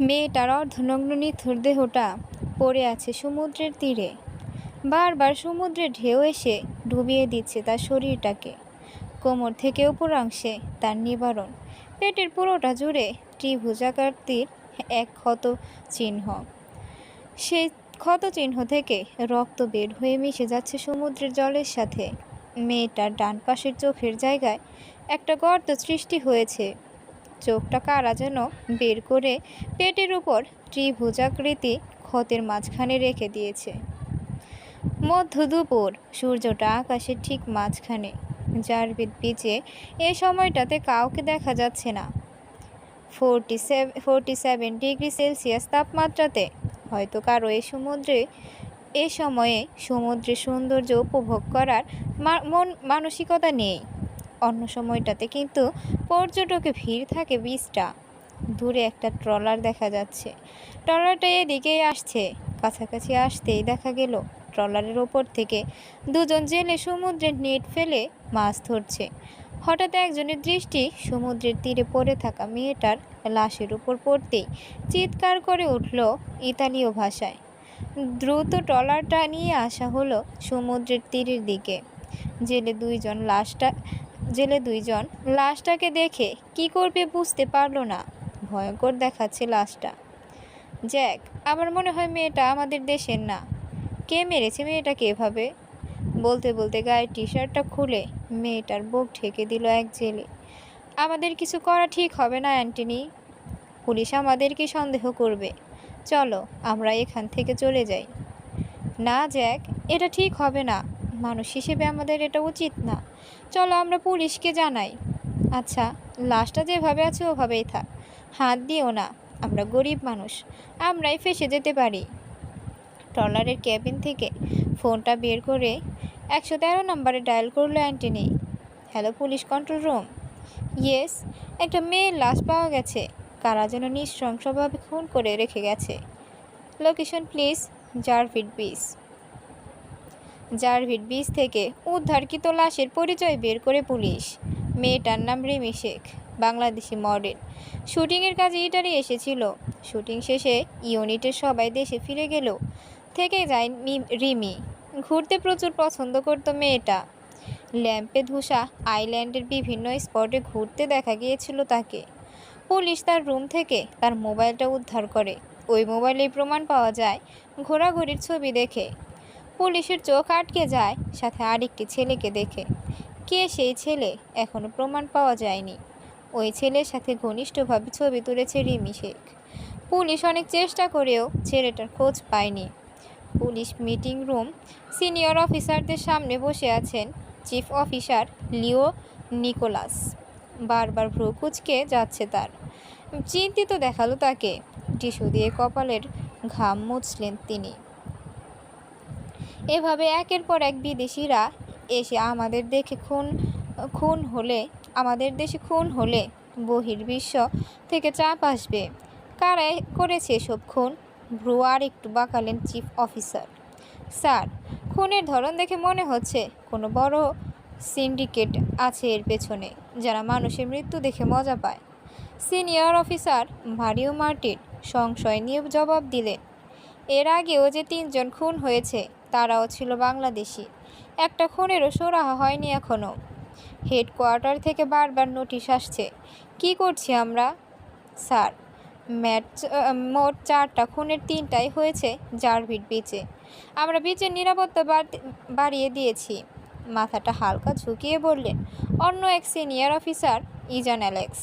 মেয়েটার অর্ধনগ্ন নিথর দেহটা পড়ে আছে সমুদ্রের তীরে। বারবার সমুদ্রের ঢেউ এসে ডুবিয়ে দিচ্ছে তার শরীরটাকে। কোমর থেকে উপরাংশে তার নিবারণ, পেটের পুরোটা জুড়ে ত্রিভুজাকারটির এক ক্ষত চিহ্ন। সেই ক্ষত চিহ্ন থেকে রক্ত বের হয়ে মিশে যাচ্ছে সমুদ্রের জলের সাথে। মেয়েটার ডান পাশের চোখের জায়গায় একটা গর্ত সৃষ্টি হয়েছে। চোখটা কারা যেন বের করে পেটের উপর ত্রিভুজাকৃতি ক্ষতের মাঝখানে রেখে দিয়েছে। মধ্য দুপুর, সূর্যটা আকাশের ঠিক মাঝখানে। জারভিদ বিচে এ সময়টাতে কাউকে দেখা যাচ্ছে না। 47 ডিগ্রি সেলসিয়াস তাপমাত্রাতে হয়তো কারো এ সময়ে সমুদ্রের সৌন্দর্য উপভোগ করার মানসিকতা নেই। অন্য সময়টাতে কিন্তু পর্যটকে ভিড় থাকে বিচটা। দূরে একটা ট্রলার দেখা যাচ্ছে। ট্রলারটা এদিকেই আসছে। কাছাকাছি আসতেই দেখা গেল ট্রলারের ওপর থেকে দুজন জেলে সমুদ্রের নেট ফেলে মাছ ধরছে। হঠাৎ একজনের দৃষ্টি সমুদ্রের তীরে পড়ে থাকা মেয়েটার লাশের উপর পড়তেই চিৎকার করে উঠল ইতালীয় ভাষায়। দ্রুত ট্রলারটা নিয়ে আসা হলো সমুদ্রের তীরের দিকে। জেলে দুইজন লাশটাকে দেখে কি করবে বুঝতে পারল না। ভয়ঙ্কর দেখাচ্ছে লাশটা। জ্যাক, আমার মনে হয় মেয়েটা আমাদের দেশের না। কে মেরেছে মেয়েটাকে এভাবে? বলতে বলতে গায়ের টি শার্টটা খুলে মেয়েটার বুক ঢেকে দিল এক জেলে। আমাদের কিছু করা ঠিক হবে না অ্যান্টনি। পুলিশ আমাদেরকে সন্দেহ করবে। চলো আমরা এখান থেকে চলে যাই। না জ্যাক, এটা ঠিক হবে না। মানুষ হিসেবে আমাদের এটা উচিত না। চলো আমরা পুলিশকে জানাই। আচ্ছা, লাশটা যেভাবে আছে ওভাবেই থাক। হাত দিও না। আমরা গরিব মানুষ, আমরাই ফেঁসে যেতে পারি। ট্রলারের ক্যাবিন থেকে ফোনটা বের করে 113 নম্বরে ডায়াল করলো Antony. Hello, police control room. Yes, একটা মেয়ের লাশ পাওয়া গেছে। কারা যেন নৃশংসভাবে খুন করে রেখে গেছে। Location please. জারভিড বিচ থেকে উদ্ধারকৃত লাশের পরিচয় বের করে পুলিশ। মেয়েটার নাম রিমি শেখ, বাংলাদেশি মডেল। শুটিংয়ের কাজে ইটালি এসেছিল। শুটিং শেষে ইউনিটের সবাই দেশে ফিরে গেলেও থেকে যায় রিমি। ঘুরতে প্রচুর পছন্দ করত মেয়েটা। ল্যাম্পেদুসা আইল্যান্ডের বিভিন্ন স্পটে ঘুরতে দেখা গিয়েছিল তাকে। পুলিশ তার রুম থেকে তার মোবাইলটা উদ্ধার করে। ওই মোবাইলেই প্রমাণ পাওয়া যায় ঘোরাঘুরির ছবি দেখে। পুলিশের চোখ আটকে যায় সাথে আরেকটি ছেলেকে দেখে। কে সেই ছেলে এখনো প্রমাণ পাওয়া যায়নি। ওই ছেলের সাথে ঘনিষ্ঠভাবে ছবি তুলেছে রিমি শেখ। পুলিশ অনেক চেষ্টা করেও ছেলেটার খোঁজ পায়নি। পুলিশ মিটিং রুম, সিনিয়র অফিসারদের সামনে বসে আছেন চিফ অফিসার লিও নিকোলাস। বারবার ভ্রু কুঁচকে যাচ্ছে তার। চিন্তিত দেখালো তাকে। টিস্যু দিয়ে কপালের ঘাম মুছলেন তিনি। এভাবে একের পর এক বিদেশিরা এসে আমাদের দেশে খুন হলে বহির্বিশ্ব থেকে চাপ আসবে। কারা করেছে এসব খুন? ভ্রু আর একটু বাঁকালেন চিফ অফিসার। স্যার, খুনের ধরন দেখে মনে হচ্ছে কোনো বড় সিন্ডিকেট আছে এর পেছনে, যারা মানুষের মৃত্যু দেখে মজা পায়। সিনিয়র অফিসার মারিও মার্টিন সংশয় নিয়ে জবাব দিলেন। এর আগেও যে 3 জন খুন হয়েছে তারাও ছিল বাংলাদেশি। একটা খুনেরও সুরাহা হয়নি এখনও। হেডকোয়ার্টার থেকে বারবার নোটিশ আসছে। কি করছি আমরা? স্যার, মোট 4টা খুনের 3টাই হয়েছে জারভিড বিচে। আমরা বিচের নিরাপত্তা বাড়িয়ে দিয়েছি। মাথাটা হালকা ঝুঁকিয়ে বললেন অন্য এক সিনিয়র অফিসার ইজান অ্যালেক্স।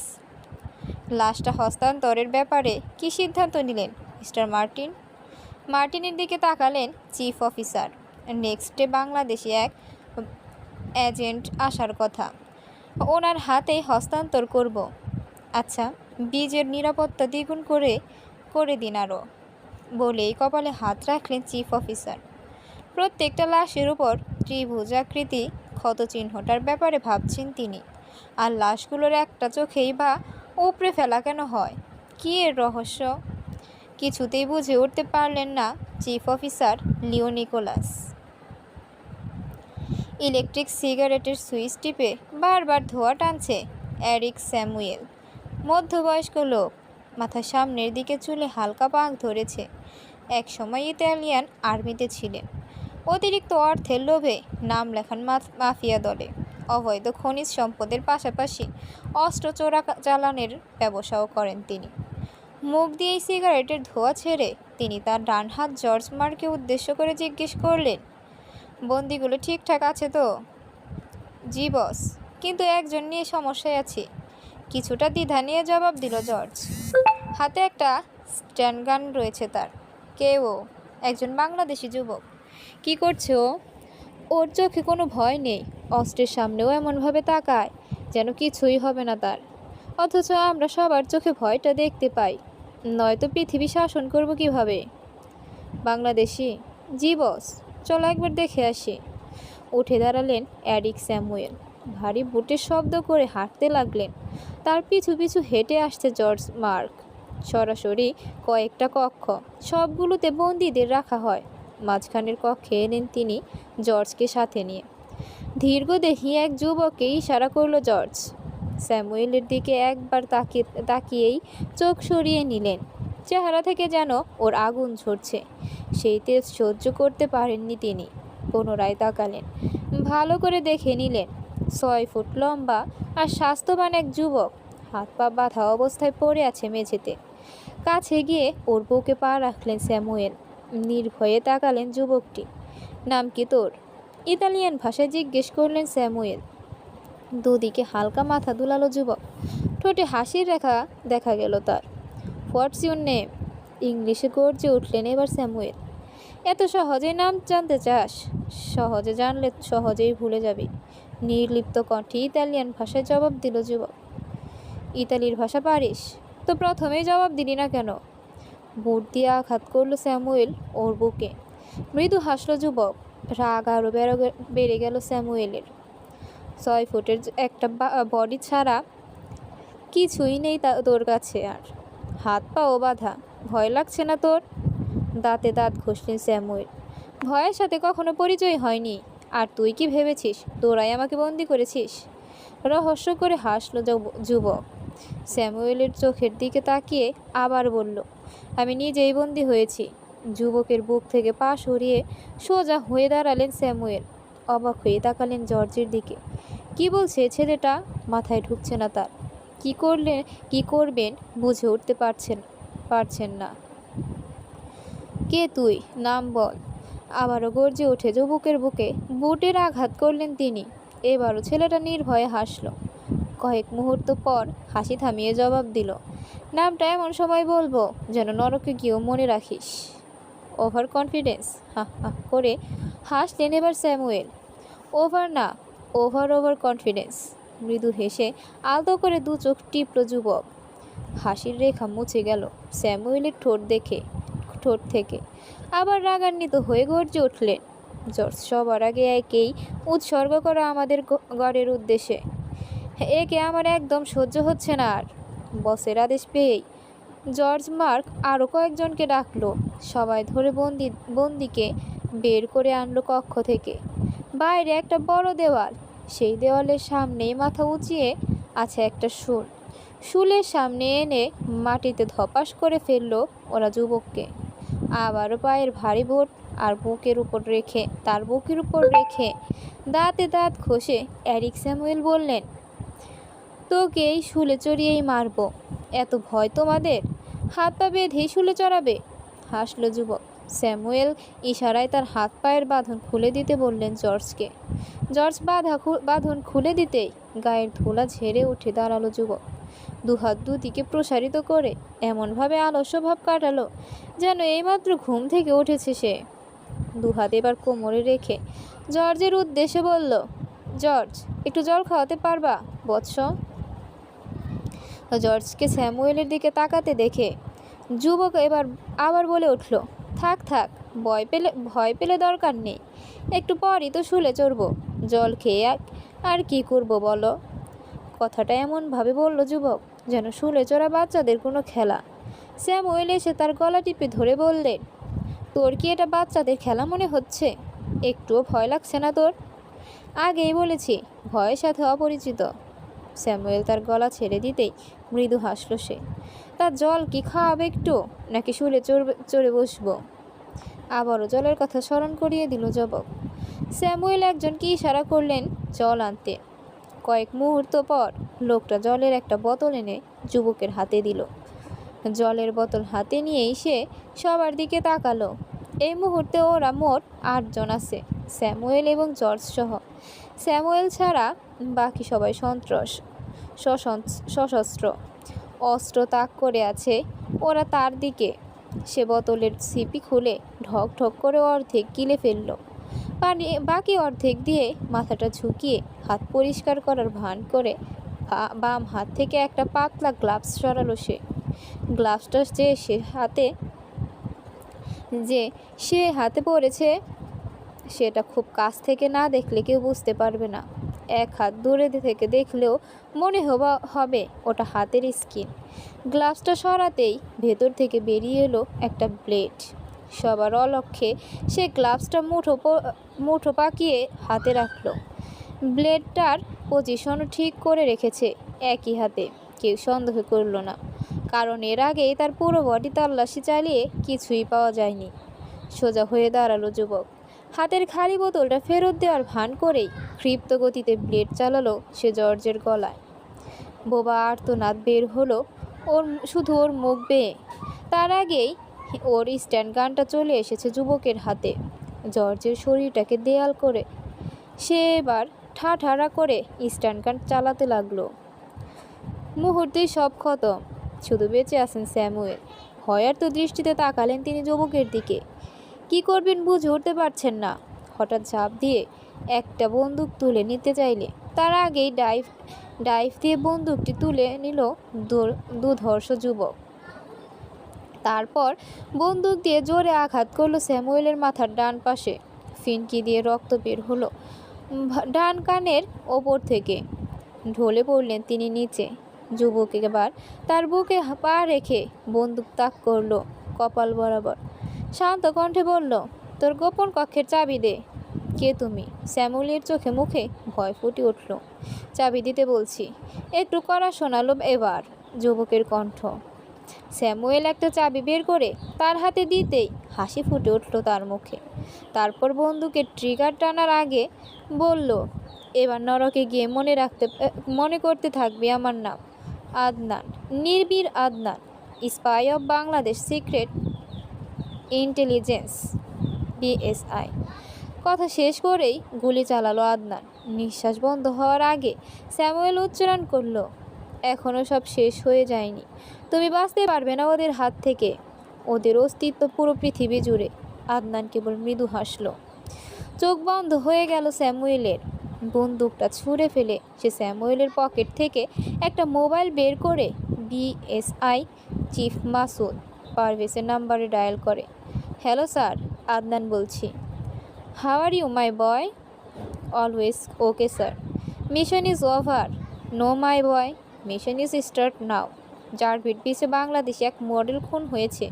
লাশটা হস্তান্তরের ব্যাপারে কি সিদ্ধান্ত নিলেন মিস্টার মার্টিন? মার্টিনের দিকে তাকালেন chief officer. Next day Bangladeshi এক এজেন্ট আসার কথা। ওনার হাতেই হস্তান্তর করব। আচ্ছা, বীজের নিরাপত্তা দ্বিগুণ করে দিন আরও। বলেই কপালে হাত রাখলেন চিফ অফিসার। প্রত্যেকটা লাশের উপর ত্রিভুজাকৃতি ক্ষতচিহ্নটার ব্যাপারে ভাবছেন তিনি। আর লাশগুলোর একটা চোখেই বা উপড়ে ফেলা কেন হয়? কী এর রহস্য? কিছুতেই বুঝে উঠতে পারলেন না চিফ অফিসার লিও নিকোলাস। ইলেকট্রিক সিগারেটের সুইচ টিপে বারবার ধোঁয়া টানছে এরিক স্যামুয়েল। মধ্যবয়স্ক লোক, মাথার সামনের দিকে চুলে হালকা পাক ধরেছে। এক সময় ইতালিয়ান আর্মিতে ছিলেন। অতিরিক্ত অর্থের লোভে নাম লেখান মাফিয়া দলে। অবৈধ খনিজ সম্পদের পাশাপাশি অস্ত্র চালানের ব্যবসাও করেন তিনি। মুখ দিয়েই সিগারেটের ধোঁয়া ছেড়ে তিনি তার ডান হাত জর্জ মার্ককে উদ্দেশ্য করে জিজ্ঞেস করলেন, বন্দিগুলো ঠিকঠাক আছে তো? জি বস, কিন্তু একজন নিয়ে সমস্যায় আছে। কিছুটা দ্বিধা নিয়ে জবাব দিল জর্জ। হাতে একটা স্ট্যান্ড গান রয়েছে তার। কে ও? একজন বাংলাদেশি যুবক। কি করছে ও? ওর চোখে কোনো ভয় নেই, অস্ত্রের সামনেও এমনভাবে তাকায় যেন কিছুই হবে না তার। অথচ আমরা সবার চোখে ভয়টা দেখতে পাই, নয়তো পৃথিবী শাসন করব কিভাবে? বাংলাদেশি? জি বস, চলো একবার দেখে আসি। উঠে দাঁড়ালেন এরিক স্যামুয়েল। ভারী বুটের শব্দ করে হাঁটতে লাগলেন। তার পিছু পিছু হেঁটে আসছে জর্জ মার্ক। সরাসরি কয়েকটা কক্ষ, সবগুলোতে বন্দীদের রাখা হয়। মাঝখানের কক্ষে এলেন তিনি জর্জকে সাথে নিয়ে। দীর্ঘ দেখিয়ে এক যুবককে ইশারা করল জর্জ। স্যামুয়েলের দিকে একবার তাকিয়েই চোখ সরিয়ে নিলেন। চেহারা থেকে যেন ওর আগুন ঝরছে। সেই তেজ সহ্য করতে পারেননি তিনি। পুনরায় তাকালেন, ভালো করে দেখে নিলেন। 6 ফুট লম্বা আর স্বাস্থ্যবান এক যুবক, হাত পা বাঁধা অবস্থায় পড়ে আছে মেঝেতে। কাছে গিয়ে ওর বুকে পা রাখলেন স্যামুয়েল। নির্ভয়ে তাকালেন যুবকটি। নাম কি তোর? ইতালিয়ান ভাষায় জিজ্ঞেস করলেন স্যামুয়েল। দুদিকে হালকা মাথা দুলালো যুবক। ঠোঁটে হাসির রেখা দেখা গেল তার। What's your name? ইংলিশে গর্জে উঠলেন এবার স্যামুয়েল। এত সহজেই নাম জানতে চাস? সহজে জানলে সহজেই ভুলে যাবি। নির্লিপ্ত কণ্ঠে ইতালিয়ান ভাষায় জবাব দিল যুবক। ইতালির ভাষা পারিস? তো প্রথমেই জবাব দিলি না কেন? বুট দিয়ে আঘাত করল স্যামুয়েল ওর বুকে। মৃদু হাসল যুবক। রাগ আরও বেড়ে গেল স্যামুয়েলের। 6 ফুটের একটা বডি ছাড়া কিছুই নেই তোর কাছে, আর হাত পাও বাঁধা। ভয় লাগছে না তোর? দাঁতে দাঁত ঘষলেন স্যামুয়েল। ভয়ের সাথে কখনো পরিচয় হয়নি। আর তুই কি ভেবেছিস তোরাই আমাকে বন্দি করেছিস? রহস্য করে হাসল যুবক। স্যামুয়েলের চোখের দিকে তাকিয়ে আবার বলল, আমি নিজেই বন্দি হয়েছি। যুবকের বুক থেকে পা সরিয়ে সোজা হয়ে দাঁড়ালেন স্যামুয়েল। অবাক হয়ে তাকালেন জর্জের দিকে। কি বলছে ছেলেটা? মাথায় ঢুকছে না তার। কি করবেন বুঝে উঠতে পারছেন না। কে তুই? নাম বল। আবারও গর্জে ওঠে যুবকের বুকে। বুটের আঘাত করলেন তিনি। এবারও ছেলেটা নির্ভয়ে হাসল। কয়েক মুহূর্ত পর হাসি থামিয়ে জবাব দিল, নামটা এমন সময় বলবো যেন নরকে গিয়েও মনে রাখিস। Over confidence? হা হা করে হাসলেন এবার স্যামুয়েল। ওভার না, ওভার কনফিডেন্স। মৃদু হেসে আলতো করে দু চোখ টিপল যুবক। হাসির রেখা মুছে গেল স্যামুয়েলের ঠোঁট থেকে। আবার রাগান্বিত হয়ে গর্জে উঠলেন, জর্জ সবার আগে একেই উৎসর্গ করা আমাদের গড়ের উদ্দেশ্যে। একে আমার একদম সহ্য হচ্ছে না আর। বসের আদেশ পেয়েই জর্জ মার্ক আরও কয়েকজনকে ডাকলো। সবাই ধরে বন্দিকে বের করে আনলো কক্ষ থেকে। বাইরে একটা বড় দেওয়াল। সেই দেওয়ালের সামনেই মাথা উঁচিয়ে আছে একটা শুল। শুলের সামনে এনে মাটিতে ধপাস করে ফেললো ওরা যুবককে। আবারও পায়ের ভারী বোট আর তার বুকের উপর রেখে দাঁতে দাঁত ঘষে এরিক স্যামুয়েল বললেন, তোকে এই শুলে চড়িয়েই মারবো। এত ভয় তোমাদের? হাত পা বেঁধেই শুলে চড়াবে? হাসল যুবক। স্যামুয়েল ইশারায় তার হাত পায়ের বাঁধন খুলে দিতে বললেন জর্জকে। জর্জ বাঁধন খুলে দিতেই গায়ের ধুলা ঝেড়ে উঠে দাঁড়ালো যুবক। দুহাত দুদিকে প্রসারিত করে এমনভাবে আলস্য ভাব কাটালো যেন এইমাত্র ঘুম থেকে উঠেছে সে। দুহাত এবার কোমরে রেখে জর্জের উদ্দেশ্যে বলল, জর্জ, একটু জল খাওয়াতে পারবা বৎস? জর্জকে স্যামুয়েলের দিকে তাকাতে দেখে যুবক আবার বলে উঠল, থাক ভয় পেলে দরকার নেই। একটু পরই তো শুলে চড়ব। জল খেয়ে আর কি করব বলো? কথাটা এমনভাবে বলল যুবক যেন শুলে চড়া বাচ্চাদের কোনো খেলা। স্যামুয়েল এসে তার গলা টিপে ধরে বললেন, তোর কি এটা বাচ্চাদের খেলা মনে হচ্ছে? একটুও ভয় লাগছে না তোর? আগেই বলেছি, ভয়ের সাথে অপরিচিত। স্যামুয়েল তার গলা ছেড়ে দিতেই মৃদু হাসল সে। তার জল কি খাওয়াবে একটু, নাকি শুলে চড়ে বসবো? আবারও জলের কথা স্মরণ করিয়ে দিল যুবক। স্যামুয়েল একজনকে ইশারা করলেন জল আনতে। কয়েক মুহূর্ত পর লোকটা জলের একটা বোতল এনে যুবকের হাতে দিল। জলের বোতল হাতে নিয়েই সে সবার দিকে তাকালো। এই মুহূর্তে ওরা মোট 8 জন আছে, স্যামুয়েল এবং জর্জ সহ। স্যামুয়েল ছাড়া বাকি সবাই সশস্ত্র, অস্ত্র তাক করে আছে ওরা তার দিকে। সে বোতলের ছিপি খুলে ঢক ঢক করে অর্ধেক গিলে ফেলল। বাকি অর্ধেক দিয়ে মাথাটা ঝুঁকিয়ে হাত পরিষ্কার করার ভান করে বাম হাত থেকে একটা পাতলা গ্লাভস সরালো সে। গ্লাভসটা সে হাতে পড়েছে সেটা খুব কাছ থেকে না দেখলে কেউ বুঝতে পারবে না। এক হাত দূরে থেকে দেখলেও মনে হবে ওটা হাতের স্কিন। গ্লাভসটা সরাতেই ভেতর থেকে বেরিয়ে এলো একটা ব্লেড। সবার অলক্ষ্যে সে গ্লাভসটা মুঠো পাকিয়ে হাতে রাখলো। ব্লেডটার পজিশনও ঠিক করে রেখেছে একই হাতে। কেউ সন্দেহ করল না, কারণ এর আগেই তার পুরো বডি তল্লাশি চালিয়ে কিছুই পাওয়া যায়নি। সোজা হয়ে দাঁড়ালো যুবক। হাতের খালি বোতলটা ফেরত দেওয়ার ভান করেই ক্ষিপ্ত গতিতে ব্লেড চালালো সে জর্জের গলায়। বোবা আর্তনাদ বের হলো শুধু ওর মুখ বেয়ে। তার আগেই ওর স্ট্যান্ড গানটা চলে এসেছে যুবকের হাতে। জর্জের শরীরটাকে দেয়াল করে সে এবার ঠাড়া করে স্ট্যান্ড গান চালাতে লাগলো। মুহূর্তেই সব খতম, শুধু বেঁচে আছেন স্যামুয়েল। ভয়ার্ত দৃষ্টিতে তাকালেন তিনি যুবকের দিকে। কি করবেন বুঝে উঠতে পারছেন না। হঠাৎ ঝাঁপ দিয়ে একটা বন্দুক তুলে নিতে চাইলে তার আগেই ডাইভ দিয়ে বন্দুকটি তুলে নিল দুধর্ষ যুবক। তারপর বন্দুক দিয়ে জোরে আঘাত করলো স্যামুয়েলের মাথার ডান পাশে। ফিনকি দিয়ে রক্ত বের হলো ডান কানের ওপর থেকে। ঢলে পড়লেন তিনি নিচে। যুবক এবার তার বুকে পা রেখে বন্দুক তাক করলো কপাল বরাবর। শান্ত কণ্ঠে বলল, তোর গোপন কক্ষের চাবি দে। কে তুমি? স্যামুয়েলের চোখে মুখে ভয় ফুটে উঠল। চাবি দিতে বলছি, একটু কড়া শোনালো এবার যুবকের কণ্ঠ। স্যামুয়েল একটা চাবি বের করে তার হাতে দিতেই হাসি ফুটে উঠল তার মুখে। তারপর বন্দুকের ট্রিগার টানার আগে বলল, এবার নরকে গিয়ে মনে করতে থাকবে আমার নাম আদনান, নির্বীর Adnan, spy of Bangladesh secret intelligence BSI। কথা শেষ করেই গুলি চালালো আদনান। নিঃশ্বাস বন্ধ হওয়ার আগে স্যামুয়েল উচ্চারণ করলো, এখনও সব শেষ হয়ে যায়নি। তুমি বাঁচতে পারবে না ওদের হাত থেকে। ওদের অস্তিত্ব পুরো পৃথিবী জুড়ে। আদনান কেবল মৃদু হাসল। চোখ বন্ধ হয়ে গেল স্যামুয়েলের। বন্দুকটা ছুঁড়ে ফেলে সে স্যামুয়েলের পকেট থেকে একটা মোবাইল বের করে BSI চিফ মাসুদ পারভেজের নাম্বারে ডায়াল করে। হ্যালো স্যার, আদনান বলছি। How are you my boy? Always okay sir. Mission is over. No my boy, mission is start now. যার পিছে বাংলাদেশে এক মডেল খুন হয়েছে,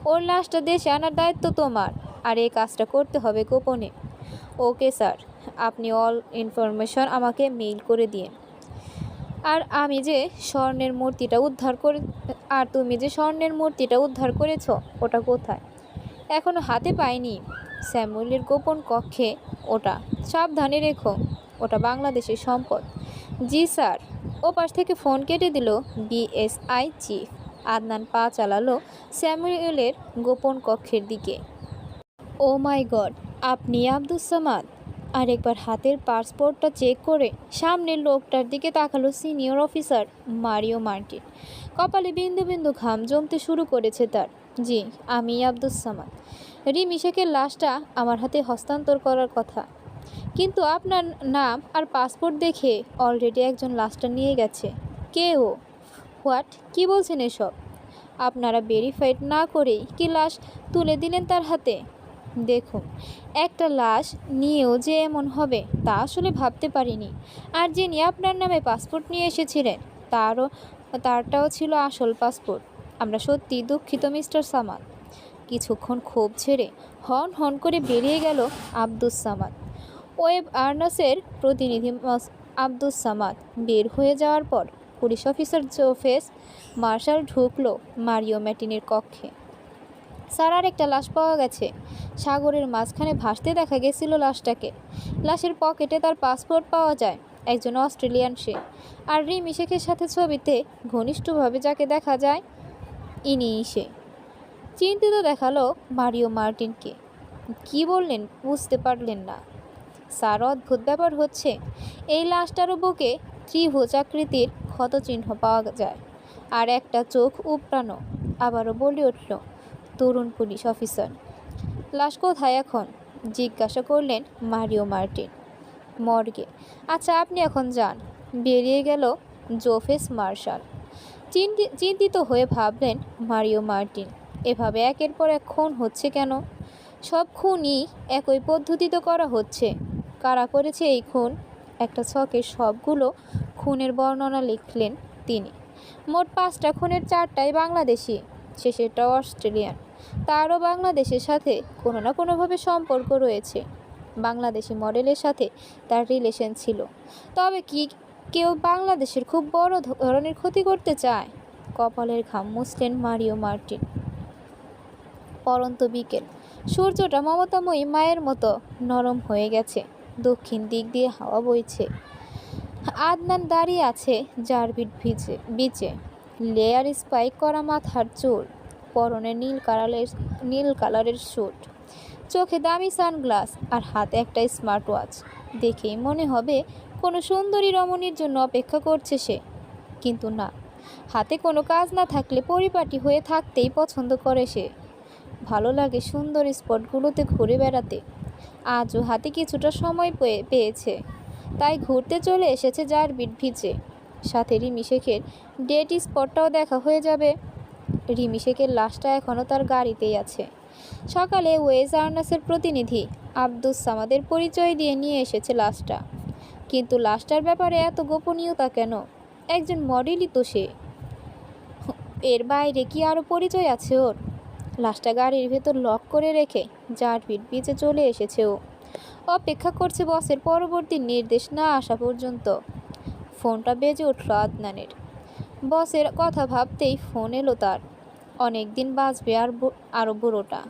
ওর লাশটা দেশে আনার দায়িত্ব তোমার, আর এই কাজটা করতে হবে গোপনে। ওকে স্যার, আপনি অল ইনফরমেশন আমাকে মেইল করে দিন। আর তুমি যে স্বর্ণের মূর্তিটা উদ্ধার করেছ ওটা কোথায়? এখনো হাতে পাইনি। স্যামুয়েলের গোপন কক্ষে ওটা। সাবধানে রেখো, ওটা বাংলাদেশের সম্পদ। জি স্যার। ওপাশ থেকে ফোন কেটে দিল BSI চিফ। আদনান পা চালালো স্যামুয়েলের গোপন কক্ষের দিকে। ও মাই গড, আপনি আব্দুস সামাদ? আরেকবার হাতের পাসপোর্টটা চেক করে সামনের লোকটার দিকে তাকালো সিনিয়র অফিসার মারিও মার্টিন। কপালে বিন্দু বিন্দু ঘাম জমতে শুরু করেছে তার। জি, আমি আব্দুস সামাদ। রিমি শেখের লাশটা আমার হাতে হস্তান্তর করার কথা, কিন্তু আপনার নাম আর পাসপোর্ট দেখে অলরেডি একজন লাশটা নিয়ে গেছে। কে ও? হোয়াট? কি বলছেন এসব? আপনারা ভেরিফাইড না করেই কি লাশ তুলে দিলেন তার হাতে? দেখুন, একটা লাশ নিয়েও যে এমন হবে তা আসলে ভাবতে পারিনি। আর যিনি আপনার নামে পাসপোর্ট নিয়ে এসেছিলেন তারটাও ছিল আসল পাসপোর্ট। আমরা সত্যি দুঃখিত মিস্টার সামাদ। কিছুক্ষণ ক্ষোভ ছেড়ে হন হন করে বেরিয়ে গেল আব্দুস সামাদ। ওয়েব আর্নাসের প্রতিনিধি আব্দুস সামাদ বের হয়ে যাওয়ার পর পুলিশ অফিসার জোফেস মার্শাল ঢুকলো মারিও ম্যাটিনের কক্ষে। সারার একটা লাশ পাওয়া গেছে। সাগরের মাঝখানে ভাসতে দেখা গেছিল লাশটাকে। লাশের পকেটে তার পাসপোর্ট পাওয়া যায়। একজন অস্ট্রেলিয়ান সে। আর রিমি শেখের সাথে ছবিতে ঘনিষ্ঠভাবে যাকে দেখা যায় ইনিই সে। চিন্তিত দেখালো মারিও মার্টিনকে। কি বললেন বুঝতে পারলেন না। স্যার, অদ্ভুত ব্যাপার হচ্ছে, এই লাশটারও বুকে ত্রিভুজাকৃতির ক্ষতচিহ্ন পাওয়া যায়, আর একটা চোখ উপড়ানো। আবারও বলে উঠল তরুণ পুলিশ অফিসার। লাশ কোথায় এখন? জিজ্ঞাসা করলেন মারিও মার্টিন। মর্গে। আচ্ছা, আপনি এখন যান। বেরিয়ে গেল জোফেস মার্শাল। চিন্তিত হয়ে ভাবলেন মারিও মার্টিন, এভাবে একের পর এক খুন হচ্ছে কেন? সব খুনই একই পদ্ধতিতে করা হচ্ছে। কারা করেছে এই খুন? একটা ছকের সবগুলো খুনের বর্ণনা লিখলেন তিনি। মোট 5টা খুনের 4টাই বাংলাদেশি, শেষেরটাও অস্ট্রেলিয়ান। তারও বাংলাদেশের সাথে কোনো না কোনোভাবে সম্পর্ক রয়েছে। বাংলাদেশি মডেলের সাথে তার রিলেশন ছিল। তবে কি কেউ বাংলাদেশের খুব বড় ধরনের ক্ষতি করতে চায়? কপালের ঘাম মুছলেন মারিও মার্টিন। পরন্ত বিকেল। সূর্যটা মমতাময়ী মায়ের মতো নরম হয়ে গেছে। দক্ষিণ দিক দিয়ে হাওয়া বইছে। আদনান দাঁড়িয়ে আছে জারবিট বিচে। লেয়ার স্পাইক করা মাথার চুল, পরনে নীল কালারের স্যুট, চোখে দামি সানগ্লাস আর হাতে একটা স্মার্ট ওয়াচ। দেখেই মনে হবে কোনো সুন্দরী রমণীর জন্য অপেক্ষা করছে সে। কিন্তু না, হাতে কোনো কাজ না থাকলে পরিপাটি হয়ে থাকতেই পছন্দ করে সে। ভালো লাগে সুন্দর স্পটগুলোতে ঘুরে বেড়াতে। আজও হাতে কিছুটা সময় পেয়েছে, তাই ঘুরতে চলে এসেছে জারবিট বিচে। সাথে রিমি শেখের ডেট স্পটটাও দেখা হয়ে যাবে। রিমি শেখের লাশটা এখনও তার গাড়িতেই আছে। সকালে ওয়েজ আর্নাসের প্রতিনিধি আব্দুস সামাদের পরিচয় দিয়ে নিয়ে এসেছে লাশটা। কিন্তু লাশটার ব্যাপারে এত গোপনীয়তা কেন? একজন মডেলই তো সে। এর বাইরে কি আরও পরিচয় আছে ওর? লাশটা গাড়ির ভেতর লক করে রেখে জারবিট বিচে চলে এসেছে ও। অপেক্ষা করছে বসের পরবর্তী নির্দেশ না আসা পর্যন্ত। ফোনটা বেজে উঠল আদনানের। বসের কথা ভাবতেই ফোন এলো তার। অনেক দিন বাঁচবে আরও বুড়োটা।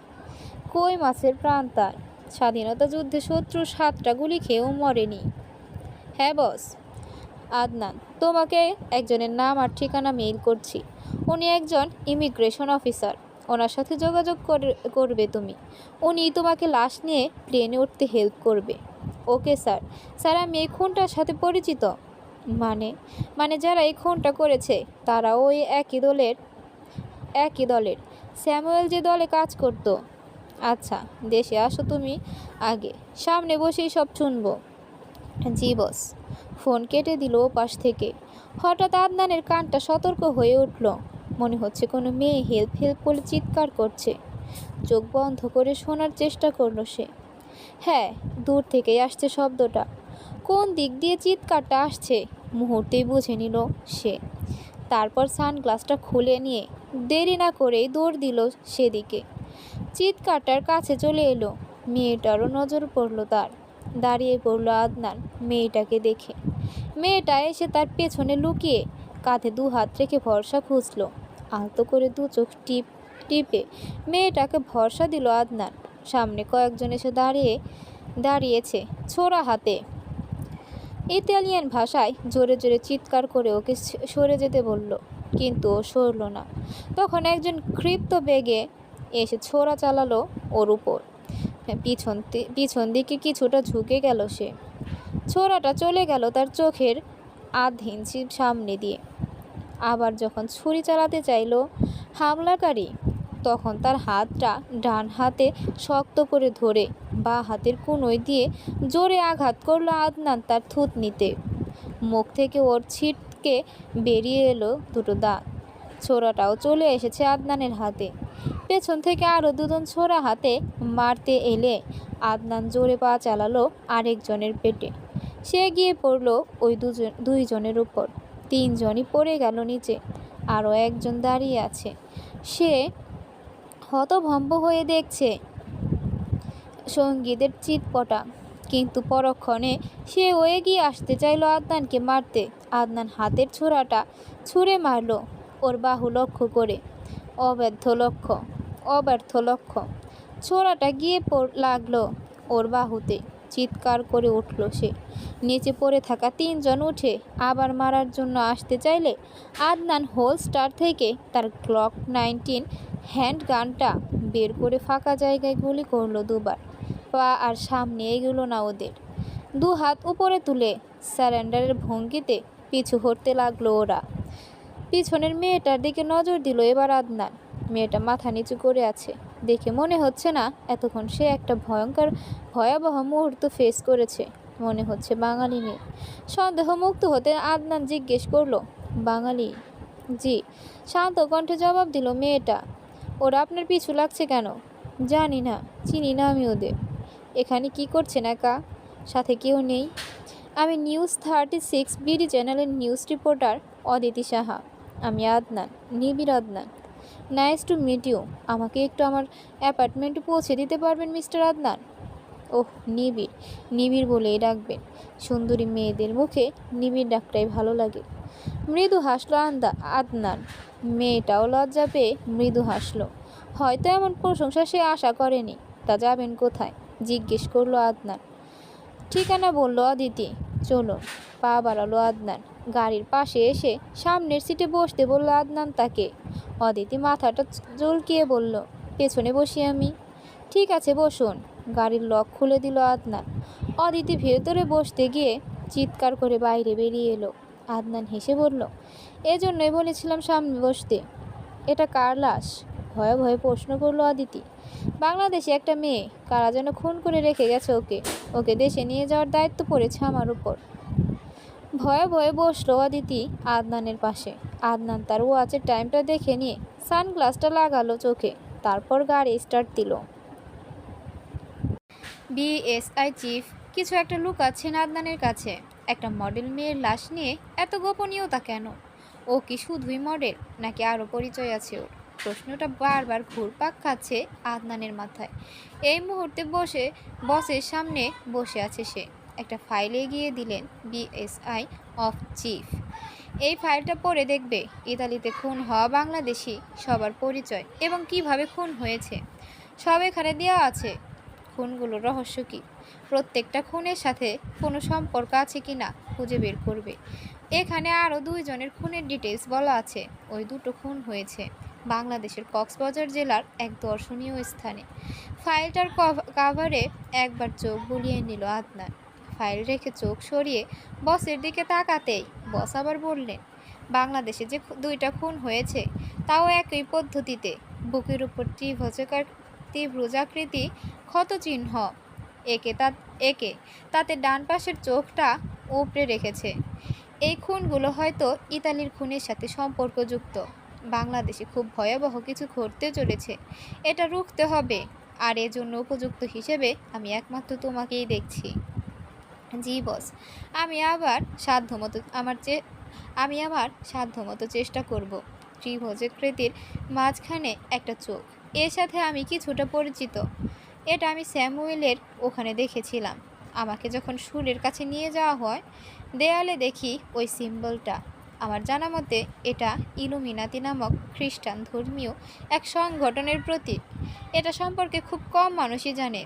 কই মাছের প্রাণ তার। স্বাধীনতা যুদ্ধে শত্রুর 7টা গুলি খেয়েও মরেনি। হ্যাঁ বস। আদনান, তোমাকে একজনের নাম আর ঠিকানা মেইল করছি। উনি একজন ইমিগ্রেশন অফিসার। ওনার সাথে যোগাযোগ করবে তুমি। উনি তোমাকে লাশ নিয়ে প্লেনে উঠতে হেল্প করবে। Okay sir. স্যার, আমি এই খুনটার সাথে পরিচিত। মানে যারা এই খুনটা করেছে তারাও ওই একই দলের। স্যামুয়েল যে দলে কাজ করতো। আচ্ছা, দেশে আসো তুমি আগে, সামনে বসেই সব শুনবো। জি বস। ফোন কেটে দিল ও পাশ থেকে। হঠাৎ আদনানের কানটা সতর্ক হয়ে উঠল। মনে হচ্ছে কোনো মেয়ে হেল্প হেল্প বলে চিৎকার করছে। চোখ বন্ধ করে শোনার চেষ্টা করলো সে। হ্যাঁ, দূর থেকেই আসছে শব্দটা। কোন দিক দিয়ে চিৎকারটা আসছে মুহূর্তেই বুঝে নিল সে। তারপর সানগ্লাসটা খুলে নিয়ে দেরি না করেই দৌড় দিল সেদিকে। চিৎকারটার কাছে চলে এলো। মেয়েটারও নজর পড়ল তার। দাঁড়িয়ে পড়ল আদনান মেয়েটাকে দেখে। মেয়েটা এসে তার পেছনে লুকিয়ে কাঁধে 2 হাত রেখে ভরসা খুঁজল। আলতো করে 2 চোখ টিপে মেয়েটাকে ভরসা দিল আদনান। সামনে কয়েকজন এসে দাঁড়িয়েছে ছোড়া হাতে। ইতালিয়ান ভাষায় জোরে জোরে চিৎকার করে ওকে সরে যেতে বলল, কিন্তু ও সরল না। তখন একজন ক্ষিপ্ত বেগে এসে ছোড়া চালালো ওর উপর। পিছন দিকে কিছুটা ঝুঁকে গেল সে। ছোড়াটা চলে গেল তার চোখের আধ ইঞ্চি সামনে দিয়ে। আবার যখন ছুরি চালাতে চাইল হামলাকারী, তখন তার হাতটা ডান হাতে শক্ত করে ধরে বাঁ হাতের কনুই দিয়ে জোরে আঘাত করলো আদনান তার থুতনিতে। মুখ থেকে ওর ছিটকে বেরিয়ে এলো 2টো দাঁত। ছোড়াটাও চলে এসেছে আদনানের হাতে। পেছন থেকে আরও 2জন ছোড়া হাতে মারতে এলে আদনান জোরে পা চালালো আরেকজনের পেটে। সে গিয়ে পড়ল ওই দুইজনের উপর। 3 জনই পড়ে গেল নিচে। আরও একজন দাঁড়িয়ে আছে। সে হতভম্ব হয়ে দেখছে সঙ্গীদের চিৎপটা। কিন্তু পরক্ষণে সেও এগিয়ে আসতে চাইল আদনানকে মারতে। আদনান হাতের ছোড়াটা ছুঁড়ে মারল ওর বাহু লক্ষ্য করে। অব্যর্থ লক্ষ্য। ছোড়াটা গিয়ে লাগলো ওর বাহুতে। চিৎকার করে উঠল সে। নিচে পড়ে থাকা তিনজন উঠে আবার মারার জন্য আসতে চাইলে আদনান হোলস্টার থেকে তার গ্লক 19 হ্যান্ড গানটা বের করে ফাঁকা জায়গায় গুলি করলো দুবার। পা আর সামনে এগুলো না ওদের। দু হাত উপরে তুলে স্যারেন্ডারের ভঙ্গিতে পিছু হটতে লাগলো ওরা। পিছনের মেয়েটার দিকে নজর দিল এবার আদনান। মেয়েটা মাথা নিচু করে আছে। দেখে মনে হচ্ছে না এতক্ষণ সে একটা ভয়াবহ মুহূর্ত ফেস করেছে। মনে হচ্ছে বাঙালি মেয়ে। সন্দেহ মুক্ত হতে আদনান জিজ্ঞেস করলো, বাঙালি? জি, শান্ত কণ্ঠে জবাব দিল মেয়েটা। ওরা আপনার পিছু লাগছে কেন? জানি না, চিনি না আমি ওদের। এখানে কি করছেন একা? সাথে কেউ নেই? আমি নিউজ 36 বিডি চ্যানেলের নিউজ রিপোর্টার অদিতি সাহা। আমি Adnan, Nibir Adnan. Nice to meet you. আমাকে একটু আমার অ্যাপার্টমেন্টে পৌঁছে দিতে পারবেন মিস্টার আদনান? ওহ, নিবিড়। নিবিড় বলেই ডাকবেন। সুন্দরী মেয়েদের মুখে নিবিড় ডাকটাই ভালো লাগে। মৃদু হাসলো আদনান। মেয়েটাও লজ্জা পেয়ে মৃদু হাসলো। হয়তো এমন প্রশংসা সে আশা করেনি। তা যাবেন কোথায়? জিজ্ঞেস করলো আদনান। ঠিকানা বলল অদিতি। চলুন। পা বাড়ালো আদনান। গাড়ির পাশে এসে সামনের সিটে বসতে বলল আদনান তাকে। অদিতি মাথাটা চুলকিয়ে বলল, পেছনে বসি আমি। ঠিক আছে, বসুন। গাড়ির লক খুলে দিল আদনান। অদিতি ভেতরে বসতে গিয়ে চিৎকার করে বাইরে বেরিয়ে এলো। আদনান হেসে বলল, এজন্যই বলেছিলাম সামনে বসতে। এটা কার লাশ? ভয়ে ভয়ে প্রশ্ন করলো অদিতি। বাংলাদেশে একটা মেয়ে, কারা যেন খুন করে রেখে গেছে ওকে। ওকে দেশে নিয়ে যাওয়ার দায়িত্ব পড়েছে আমার উপর। ভয়ে ভয়ে বসলো অদিতি আদনানের পাশে। আদনান তার ওয়াচের টাইমটা দেখে নিয়ে সানগ্লাসটা লাগালো চোখে। তারপর গাড়ি স্টার্ট দিল। বিএসআই চিফ কিছু একটা লুকাচ্ছেন আদনানের কাছে। একটা মডেল মেয়ের লাশ নিয়ে এত গোপনীয়তা কেন? ও কি শুধুই মডেল, নাকি আরও পরিচয় আছে ওর? প্রশ্নটা বারবার ঘুরপাক খাচ্ছে আদনানের মাথায়। এই মুহূর্তে বসের সামনে বসে আছে সে। একটা ফাইল এগিয়ে দিলেন বিএসআই অফ চিফ। এই ফাইলটা পড়ে দেখবে ইতালিতে খুন হওয়া বাংলাদেশি সবার পরিচয় এবং কিভাবে খুন হয়েছে সব এখানে দেওয়া আছে। খুনগুলোর রহস্য কী, প্রত্যেকটা খুনের সাথে কোনো সম্পর্ক আছে কি না খুঁজে বের করবে। এখানে আরও 2 জনের খুনের ডিটেলস বলা আছে। ওই দুটো খুন হয়েছে বাংলাদেশের কক্সবাজার জেলার এক দর্শনীয় স্থানে। ফাইলটার কাভারে একবার চোখ বুলিয়ে নিল আদনান। ফাইল রেখে চোখ সরিয়ে বসের দিকে তাকাতেই বস আবার বললেন, বাংলাদেশে যে 2টা খুন হয়েছে তাও একই পদ্ধতিতে। বুকের উপর ত্রিভুজাকৃতি ক্ষতচিহ্ন। একে তাতে ডান পাশের চোখটা উপড়ে রেখেছে। এই খুনগুলো হয়তো ইতালির খুনের সাথে সম্পর্কযুক্ত। বাংলাদেশে খুব ভয়াবহ কিছু ঘটতে চলেছে। এটা রুখতে হবে। আর এজন্য উপযুক্ত হিসেবে আমি একমাত্র তোমাকেই দেখছি। জি বস, আমি আমার সাধ্যমতো চেষ্টা করব। ত্রিভুজাকৃতির মাঝখানে একটা চোখ, এর সাথে আমি কিছুটা পরিচিত। এটা আমি স্যামুয়েলের ওখানে দেখেছিলাম। আমাকে যখন সুরের কাছে নিয়ে যাওয়া হয়, দেয়ালে দেখি ওই সিম্বলটা। আমার জানা মতে এটা ইলুমিনাতি নামক খ্রিস্টান ধর্মীয় এক সংগঠনের প্রতীক। এটা সম্পর্কে খুব কম মানুষই জানে।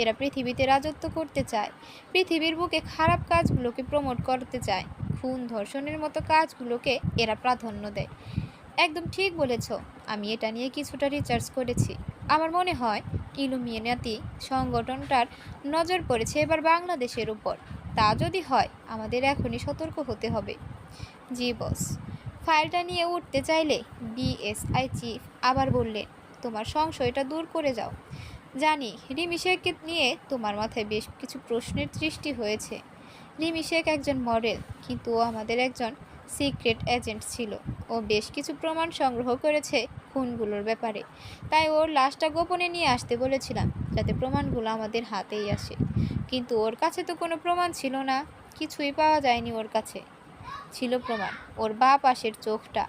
এরা পৃথিবীতে রাজত্ব করতে চায়। পৃথিবীর বুকে খারাপ কাজগুলোকে প্রমোট করতে চায়। খুন ধর্ষণের মতো কাজগুলোকে এরা প্রাধান্য দেয়। একদম ঠিক বলেছ। আমি এটা নিয়ে কিছুটা রিসার্চ করেছি। আমার মনে হয় ইলুমিনাতি সংগঠনটার নজর পড়েছে এবার বাংলাদেশের উপর। তা যদি হয় আমাদের এখনই সতর্ক হতে হবে। জি বস। ফাইলটা নিয়ে উঠতে চাইলে বিএসআই চিফ আবার বললেন, তোমার সংশয়টা দূর করে যাও। জানি রিমি শেখকে নিয়ে তোমার মাথায় বেশ কিছু প্রশ্নের সৃষ্টি হয়েছে। রিমি শেখ একজন মডেল, কিন্তু ও আমাদের একজন সিক্রেট এজেন্ট ছিল। ও বেশ কিছু প্রমাণ সংগ্রহ করেছে খুনগুলোর ব্যাপারে। তাই ওর লাশটা গোপনে নিয়ে আসতে বলেছিলাম, যাতে প্রমাণগুলো আমাদের হাতেই আসে। কিন্তু ওর কাছে তো কোনো প্রমাণ ছিল না। কিছুই পাওয়া যায়নি ওর কাছে। ছিল প্রমাণ, ওর বাঁ পাশের চোখটা।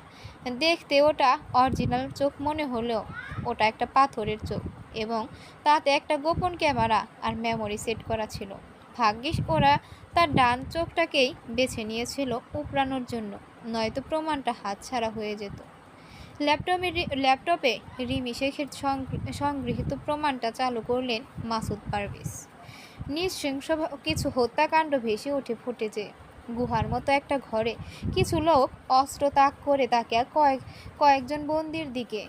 দেখতে ওটা অরিজিনাল চোখ মনে হলেও ওটা একটা পাথরের চোখ, এবং তাতে একটা গোপন ক্যামেরা আর মেমোরি সেট করা ছিল। ভাগ্যিস ওরা তার ডান চোখটাকেই বেছে নিয়েছিল উপড়ানোর জন্য, নয়তো প্রমাণটা হাতছাড়া হয়ে যেত। ল্যাপটপে রিমি শেখের সংগৃহীত প্রমাণটা চালু করলেন মাসুদ পারভেজ। নৃশংস কিছু হত্যাকাণ্ড ভেসে ওঠে ফুটেজে। গুহার মতো একটা ঘরে কিছু লোক অস্ত্র তাক করে তাকে কয়েকজন বন্দির দিকে।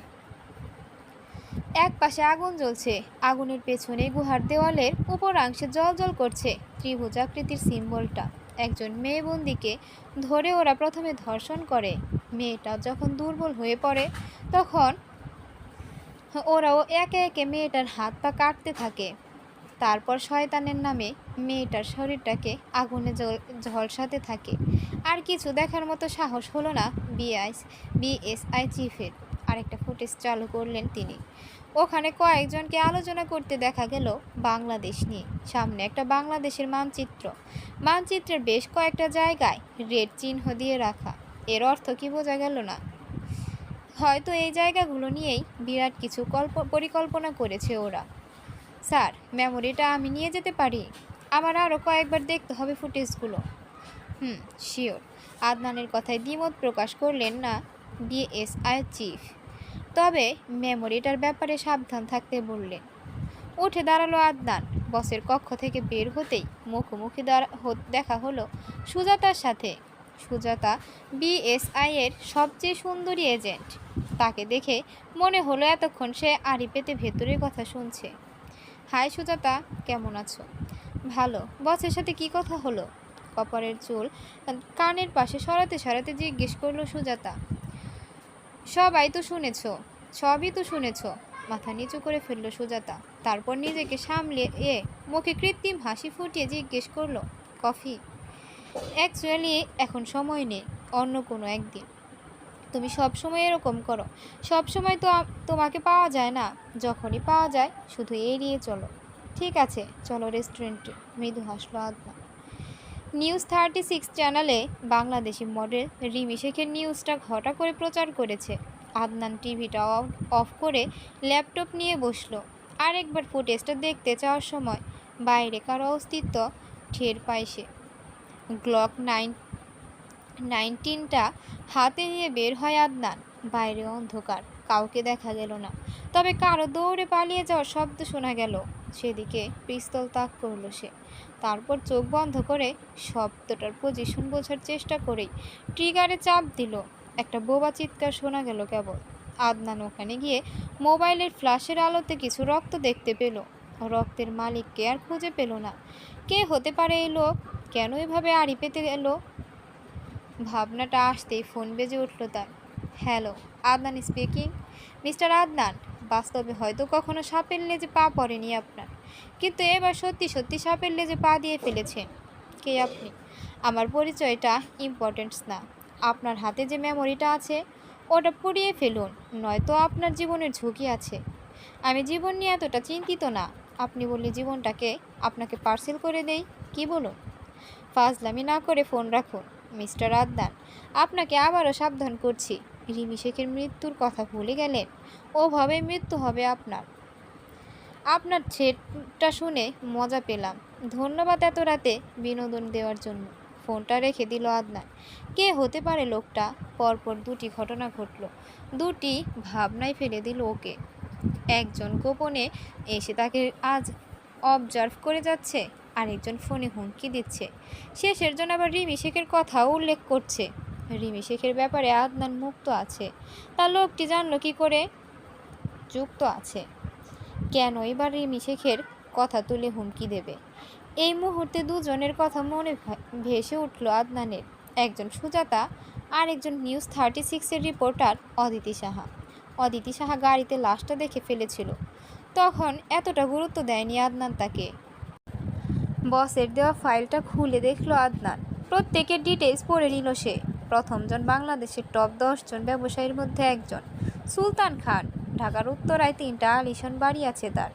এক পাশে আগুন জ্বলছে, আগুনের পেছনে গুহার দেওয়ালের উপরাংশে জ্বলজ্বল করছে ত্রিভুজাকৃতির সিম্বলটা। একজন মেয়ে বন্দিকে ধরে ওরা প্রথমে ধর্ষণ করে। মেয়েটা যখন দুর্বল হয়ে পড়ে তখন ওরাও একে একে মেয়েটার হাত পা কাটতে থাকে। তারপর শয়তানের নামে মেয়েটার শরীরটাকে আগুনে ঝলসাতে থাকে। আর কিছু দেখার মতো সাহস হলো না বিএসআই চিফের। আরেকটা ফুটেজ চালু করলেন তিনি। ওখানে কয়েকজনকে আলোচনা করতে দেখা গেল বাংলাদেশ নিয়ে। সামনে একটা বাংলাদেশের মানচিত্রের বেশ কয়েকটা জায়গায় রেড চিহ্ন দিয়ে রাখা। এর অর্থ কি বোঝা গেল না। হয়তো এই জায়গাগুলো নিয়েই বিরাট কিছু পরিকল্পনা করেছে ওরা। স্যার, মেমোরিটা আমি নিয়ে যেতে পারি? আমার আরও কয়েকবার দেখতে হবে ফুটেজগুলো। শিওর। আদনানের কথায় দ্বিমত প্রকাশ করলেন না বিএসআই চিফ। তবে মেমোরিটার ব্যাপারে সাবধান থাকতে বললেন। উঠে দাঁড়ালো আদনান। বসের কক্ষ থেকে বের হতেই মুখোমুখি দেখা হলো সুজাতার সাথে। সুজাতা বিএসআই এর সবচেয়ে সুন্দরী এজেন্ট। তাকে দেখে মনে হলো এতক্ষণ সে আড়ি পেতে ভেতরের কথা শুনছে। হাই সুজাতা, কেমন আছো? ভালো। বসের সাথে কি কথা হলো? কপালের চুল কানের পাশে সরাতে সরাতে জিজ্ঞেস করলো সুজাতা। সবই তো শুনেছ। মাথা নিচু করে ফেললো সুজাতা। তারপর নিজেকে সামলে মুখে কৃত্রিম হাসি ফুটিয়ে জিজ্ঞেস করলো, কফি? অ্যাকচুয়ালি এখন সময় নেই, অন্য কোনো একদিন। তুমি সবসময় এরকম করো। সবসময় তো তোমাকে পাওয়া যায় না, যখনই পাওয়া যায় শুধু এড়িয়ে চলো। ঠিক আছে, চলো রেস্টুরেন্টে। মৃদু হাসলো আদনান। নিউজ 36 চ্যানেলে বাংলাদেশি মডেল রিমি শেখের নিউজটা ঘটা করে প্রচার করেছে। আদনান টিভিটা অফ করে ল্যাপটপ নিয়ে বসলো। আরেকবার ফুটেজটা দেখতে চাওয়ার সময় বাইরে কারো অস্তিত্ব টের পায় সে। গ্লক 19টা হাতে নিয়ে বের হয় আদনান। বাইরে অন্ধকার, কাউকে দেখা গেল না। তবে কারো দৌড়ে পালিয়ে যাওয়ার শব্দ শোনা গেল। সেদিকে পিস্তল তাক করলো সে। তারপর চোখ বন্ধ করে শব্দটার পজিশন বোঝার চেষ্টা করেই ট্রিগারে চাপ দিল। একটা বোবা চিৎকার শোনা গেল কেবল। আদনান ওখানে গিয়ে মোবাইলের ফ্ল্যাশের আলোতে কিছু রক্ত দেখতে পেল। রক্তের মালিককে আর খুঁজে পেল না। কে হতে পারে এই লোক? কেন এভাবে আড়ি পেতে গেল? ভাবনাটা আসতেই ফোন বেজে উঠল তার। Hello, Adnan speaking. Mister Adnan, বাস্তবে হয়তো কখনো সাপের লেজে পা পড়েনি আপনার, কিন্তু এবার সত্যি সত্যি সাপের লেজে পা দিয়ে ফেলেছেন। কে আপনি? আমার পরিচয়টা ইম্পর্টেন্টস না। আপনার হাতে যে মেমোরিটা আছে ওটা পুড়িয়ে ফেলুন, নয়তো আপনার জীবনের ঝুঁকি আছে। আমি জীবন নিয়ে এতটা চিন্তিত না। আপনি বললে জীবনটাকে আপনাকে পার্সেল করে দেই। কি বলুন? ফাজলামি না করে ফোন রাখুন মিস্টার আদনান। আপনাকে আবারও সাবধান করছি, রিমি শেখের মৃত্যুর কথা ভুলে গেলেন? ওভাবে মৃত্যু হবে আপনার। আপনার ছেলেটা শুনে মজা পেলাম। ধন্যবাদ এত রাতে বিনোদন দেওয়ার জন্য। ফোনটা রেখে দিল আদনান। কে হতে পারে লোকটা? পরপর দুটি ঘটনা ঘটল। দুটি ভাবনায় ফেলে দিল ওকে। একজন গোপনে এসে তাকে আজ অবজার্ভ করে যাচ্ছে, আরেকজন ফোনে হুমকি দিচ্ছে। শেষের জন আবার রিমি শেখের কথাও উল্লেখ করছে। রিমি শেখের ব্যাপারে আদনান মুক্ত আছে, তা লোকটি জানলো কি করে? যুক্ত আছে। কেন এবার রিমি শেখের কথা তুলে হুমকি দেবে? এই মুহূর্তে দুজনের কথা মনে ভেসে উঠল আদনানের। একজন সুজাতা, আর একজন নিউজ 36-এর রিপোর্টার অদিতি সাহা গাড়িতে লাশটা দেখে ফেলেছিল। তখন এতটা গুরুত্ব দেয়নি আদনান তাকে। বসের দেওয়া ফাইলটা খুলে দেখল আদনান। প্রত্যেকের ডিটেলস পড়ে নিল সে। প্রথমজন বাংলাদেশের টপ 10 জন ব্যবসায়ীর মধ্যে একজন, সুলতান খান। ঢাকার উত্তরায় 3টা আলিশান বাড়ি আছে তার।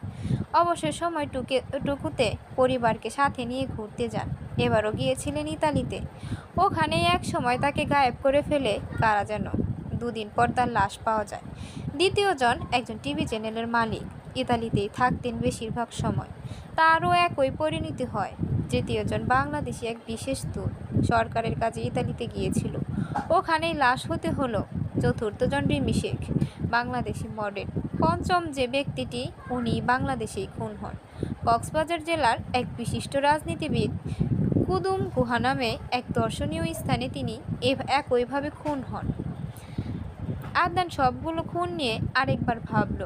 অবসর সময়টুকুতে পরিবারকে সাথে নিয়ে ঘুরতে যান। এবারও গিয়েছিলেন ইতালিতে। ওখানেই এক সময় তাকে গায়েব করে ফেলে কারা যেন। 2 দিন পর তার লাশ পাওয়া যায়। দ্বিতীয়জন একজন টিভি চ্যানেলের মালিক। ইতালিতেই থাকতেন বেশিরভাগ সময়। তারও একই পরিণতি হয়। তৃতীয়জন বাংলাদেশি এক বিশেষ দূত সরকারের কাজে ইতালিতে গিয়েছিল, ওখানেই লাশ হতে হলো। চতুর্থজন রিমি শেখ, বাংলাদেশি মডেল। পঞ্চম যে ব্যক্তিটি, উনি বাংলাদেশেই খুন হন। কক্সবাজার জেলার এক বিশিষ্ট রাজনীতিবিদ কুদুম গুহা নামে এক দর্শনীয় স্থানে তিনি একইভাবে খুন হন। আদনান সবগুলো খুন নিয়ে আরেকবার ভাবল।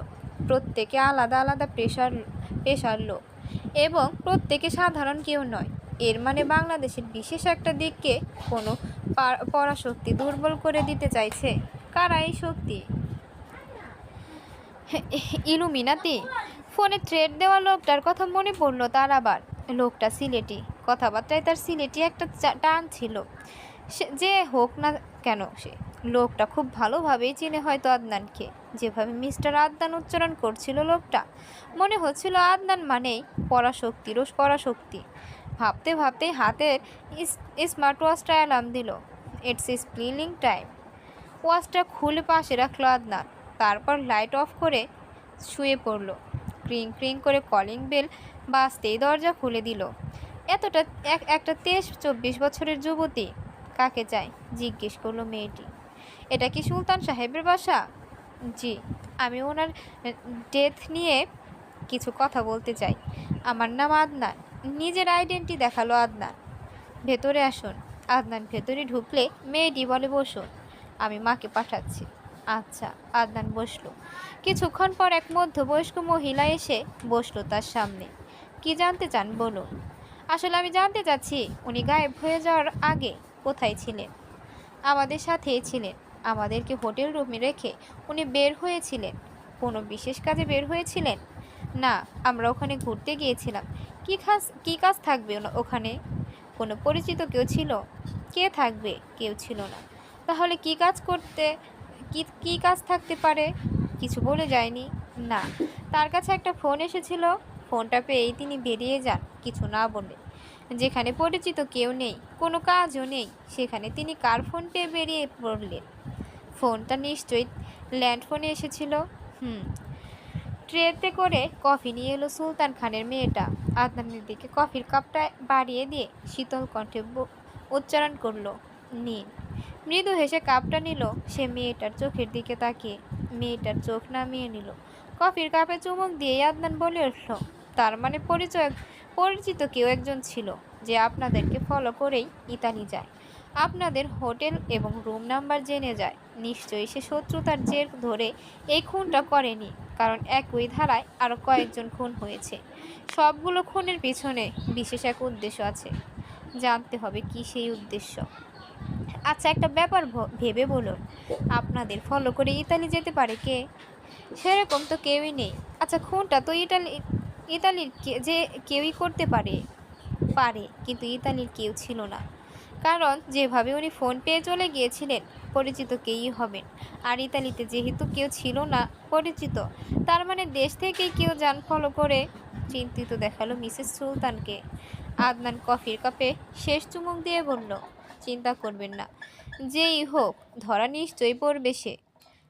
প্রত্যেকে আলাদা আলাদা পেশার লোক এবং প্রত্যেকে সাধারণ কেউ নয়। এর মানে বাংলাদেশের বিশেষ একটা দিককে কোনো পরাশক্তি দুর্বল করে দিতে চাইছে। কারা এই শক্তি? ইলুমিনাতি। ফোনে থ্রেড দেওয়া লোকটার কথা মনে পড়লো তার আবার। লোকটা সিলেটি, কথাবার্তায় তার সিলেটি একটা টান ছিল। সে যে হোক না কেন, সে লোকটা খুব ভালোভাবেই চিনে হয়তো আদনানকে। যেভাবে মিস্টার আদনান উচ্চারণ করছিল লোকটা, মনে হচ্ছিল আদনান মানেই পরাশক্তিরও পরাশক্তি। ভাবতে ভাবতেই হাতের স্মার্ট ওয়াচটা অ্যালার্ম দিল। ইটস স্প্লিলিং টাইম। ওয়াচটা খুলে পাশে রাখলো আদনান, তারপর লাইট অফ করে শুয়ে পড়ল। ক্রিং ক্রিং করে কলিং বেল বাজতেই দরজা খুলে দিল। একটা 23-24 বছরের যুবতী। কাকে চাই? জিজ্ঞেস করলো মেয়েটি। এটা কি সুলতান সাহেবের বাসা? জি, আমি ওনার ডেথ নিয়ে কিছু কথা বলতে চাই। আমার নাম আদনান। নিজের আইডেন্টি দেখালো আদনান। ভেতরে আসুন। আদনান ভেতরে ঢুকলে মেয়েটি বলে, বসুন, আমি মাকে পাঠাচ্ছি। আচ্ছা। আদনান বসলো। কিছুক্ষণ পর এক মধ্যবয়স্ক মহিলা এসে বসলো তার সামনে। কি জানতে চান বলুন। আসলে আমি জানতে চাচ্ছি, উনি গায়েব হয়ে যাওয়ার আগে কোথায় ছিলেন? আমাদের সাথেই ছিলেন। আমাদেরকে হোটেল রুমে রেখে উনি বের হয়েছিলেন। কোনো বিশেষ কাজে বের হয়েছিলেন? না, আমরা ওখানে ঘুরতে গিয়েছিলাম। কি কাজ থাকবে ওখানে? কোনো পরিচিত কেউ ছিল? কে থাকবে? কেউ ছিল না। তাহলে কি কাজ থাকতে পারে? কিছু বলে যায়নি? না। তার কাছে একটা ফোন এসেছিল। ফোনটা পেয়েই তিনি বেরিয়ে যান কিছু না বলে। যেখানে পরিচিত কেউ নেই, কোনো কাজও নেই, সেখানে তিনি কার ফোন পেয়ে বেরিয়ে পড়লেন? ফোনটা নিশ্চয়ই ল্যান্ডফোনে এসেছিল। ট্রেতে করে কফি নিয়ে এলো সুলতান খানের মেয়েটা। আদনানের দিকে কফির কাপটা বাড়িয়ে দিয়ে শীতল কণ্ঠে উচ্চারণ করলো, নিন। মৃদু হেসে কাপটা নিল সে মেয়েটার চোখের দিকে তাকিয়ে। মেয়েটার চোখ নামিয়ে নিল। কফির কাপে চুমুক দিয়ে আদনান বলে উঠল, তার মানে পরিচিত কেউ একজন ছিল যে আপনাদেরকে ফলো করেই ইতালি যায়, আপনাদের হোটেল এবং রুম নাম্বার জেনে যায়। নিশ্চয়ই সে শত্রুতার জের ধরে এই খুনটা করেনি, কারণ একই ধারায় আরও কয়েকজন খুন হয়েছে। সবগুলো খুনের পিছনে বিশেষ এক উদ্দেশ্য আছে। জানতে হবে কি সেই উদ্দেশ্য। আচ্ছা, একটা ব্যাপার ভেবে বলুন, আপনাদের ফলো করে ইতালি যেতে পারে কে? সেরকম তো কেউই নেই। আচ্ছা, খুনটা তো ইতালির যে কেউই করতে পারে, কিন্তু ইতালির কেউ ছিল না। কারণ যেভাবে উনি ফোন পেয়ে চলে গিয়েছিলেন, পরিচিত কেউই হবেন। আর ইতালিতে যেহেতু কেউ ছিল না পরিচিত, তার মানে দেশ থেকেই কেউ যান ফলো করে। চিন্তিত দেখালো মিসেস সুলতানকে। আদনান কফির কাপে শেষ চুমুক দিয়ে বলল, চিন্তা করবেন না, যেই হোক ধরা নিশ্চয়ই পড়বে সে।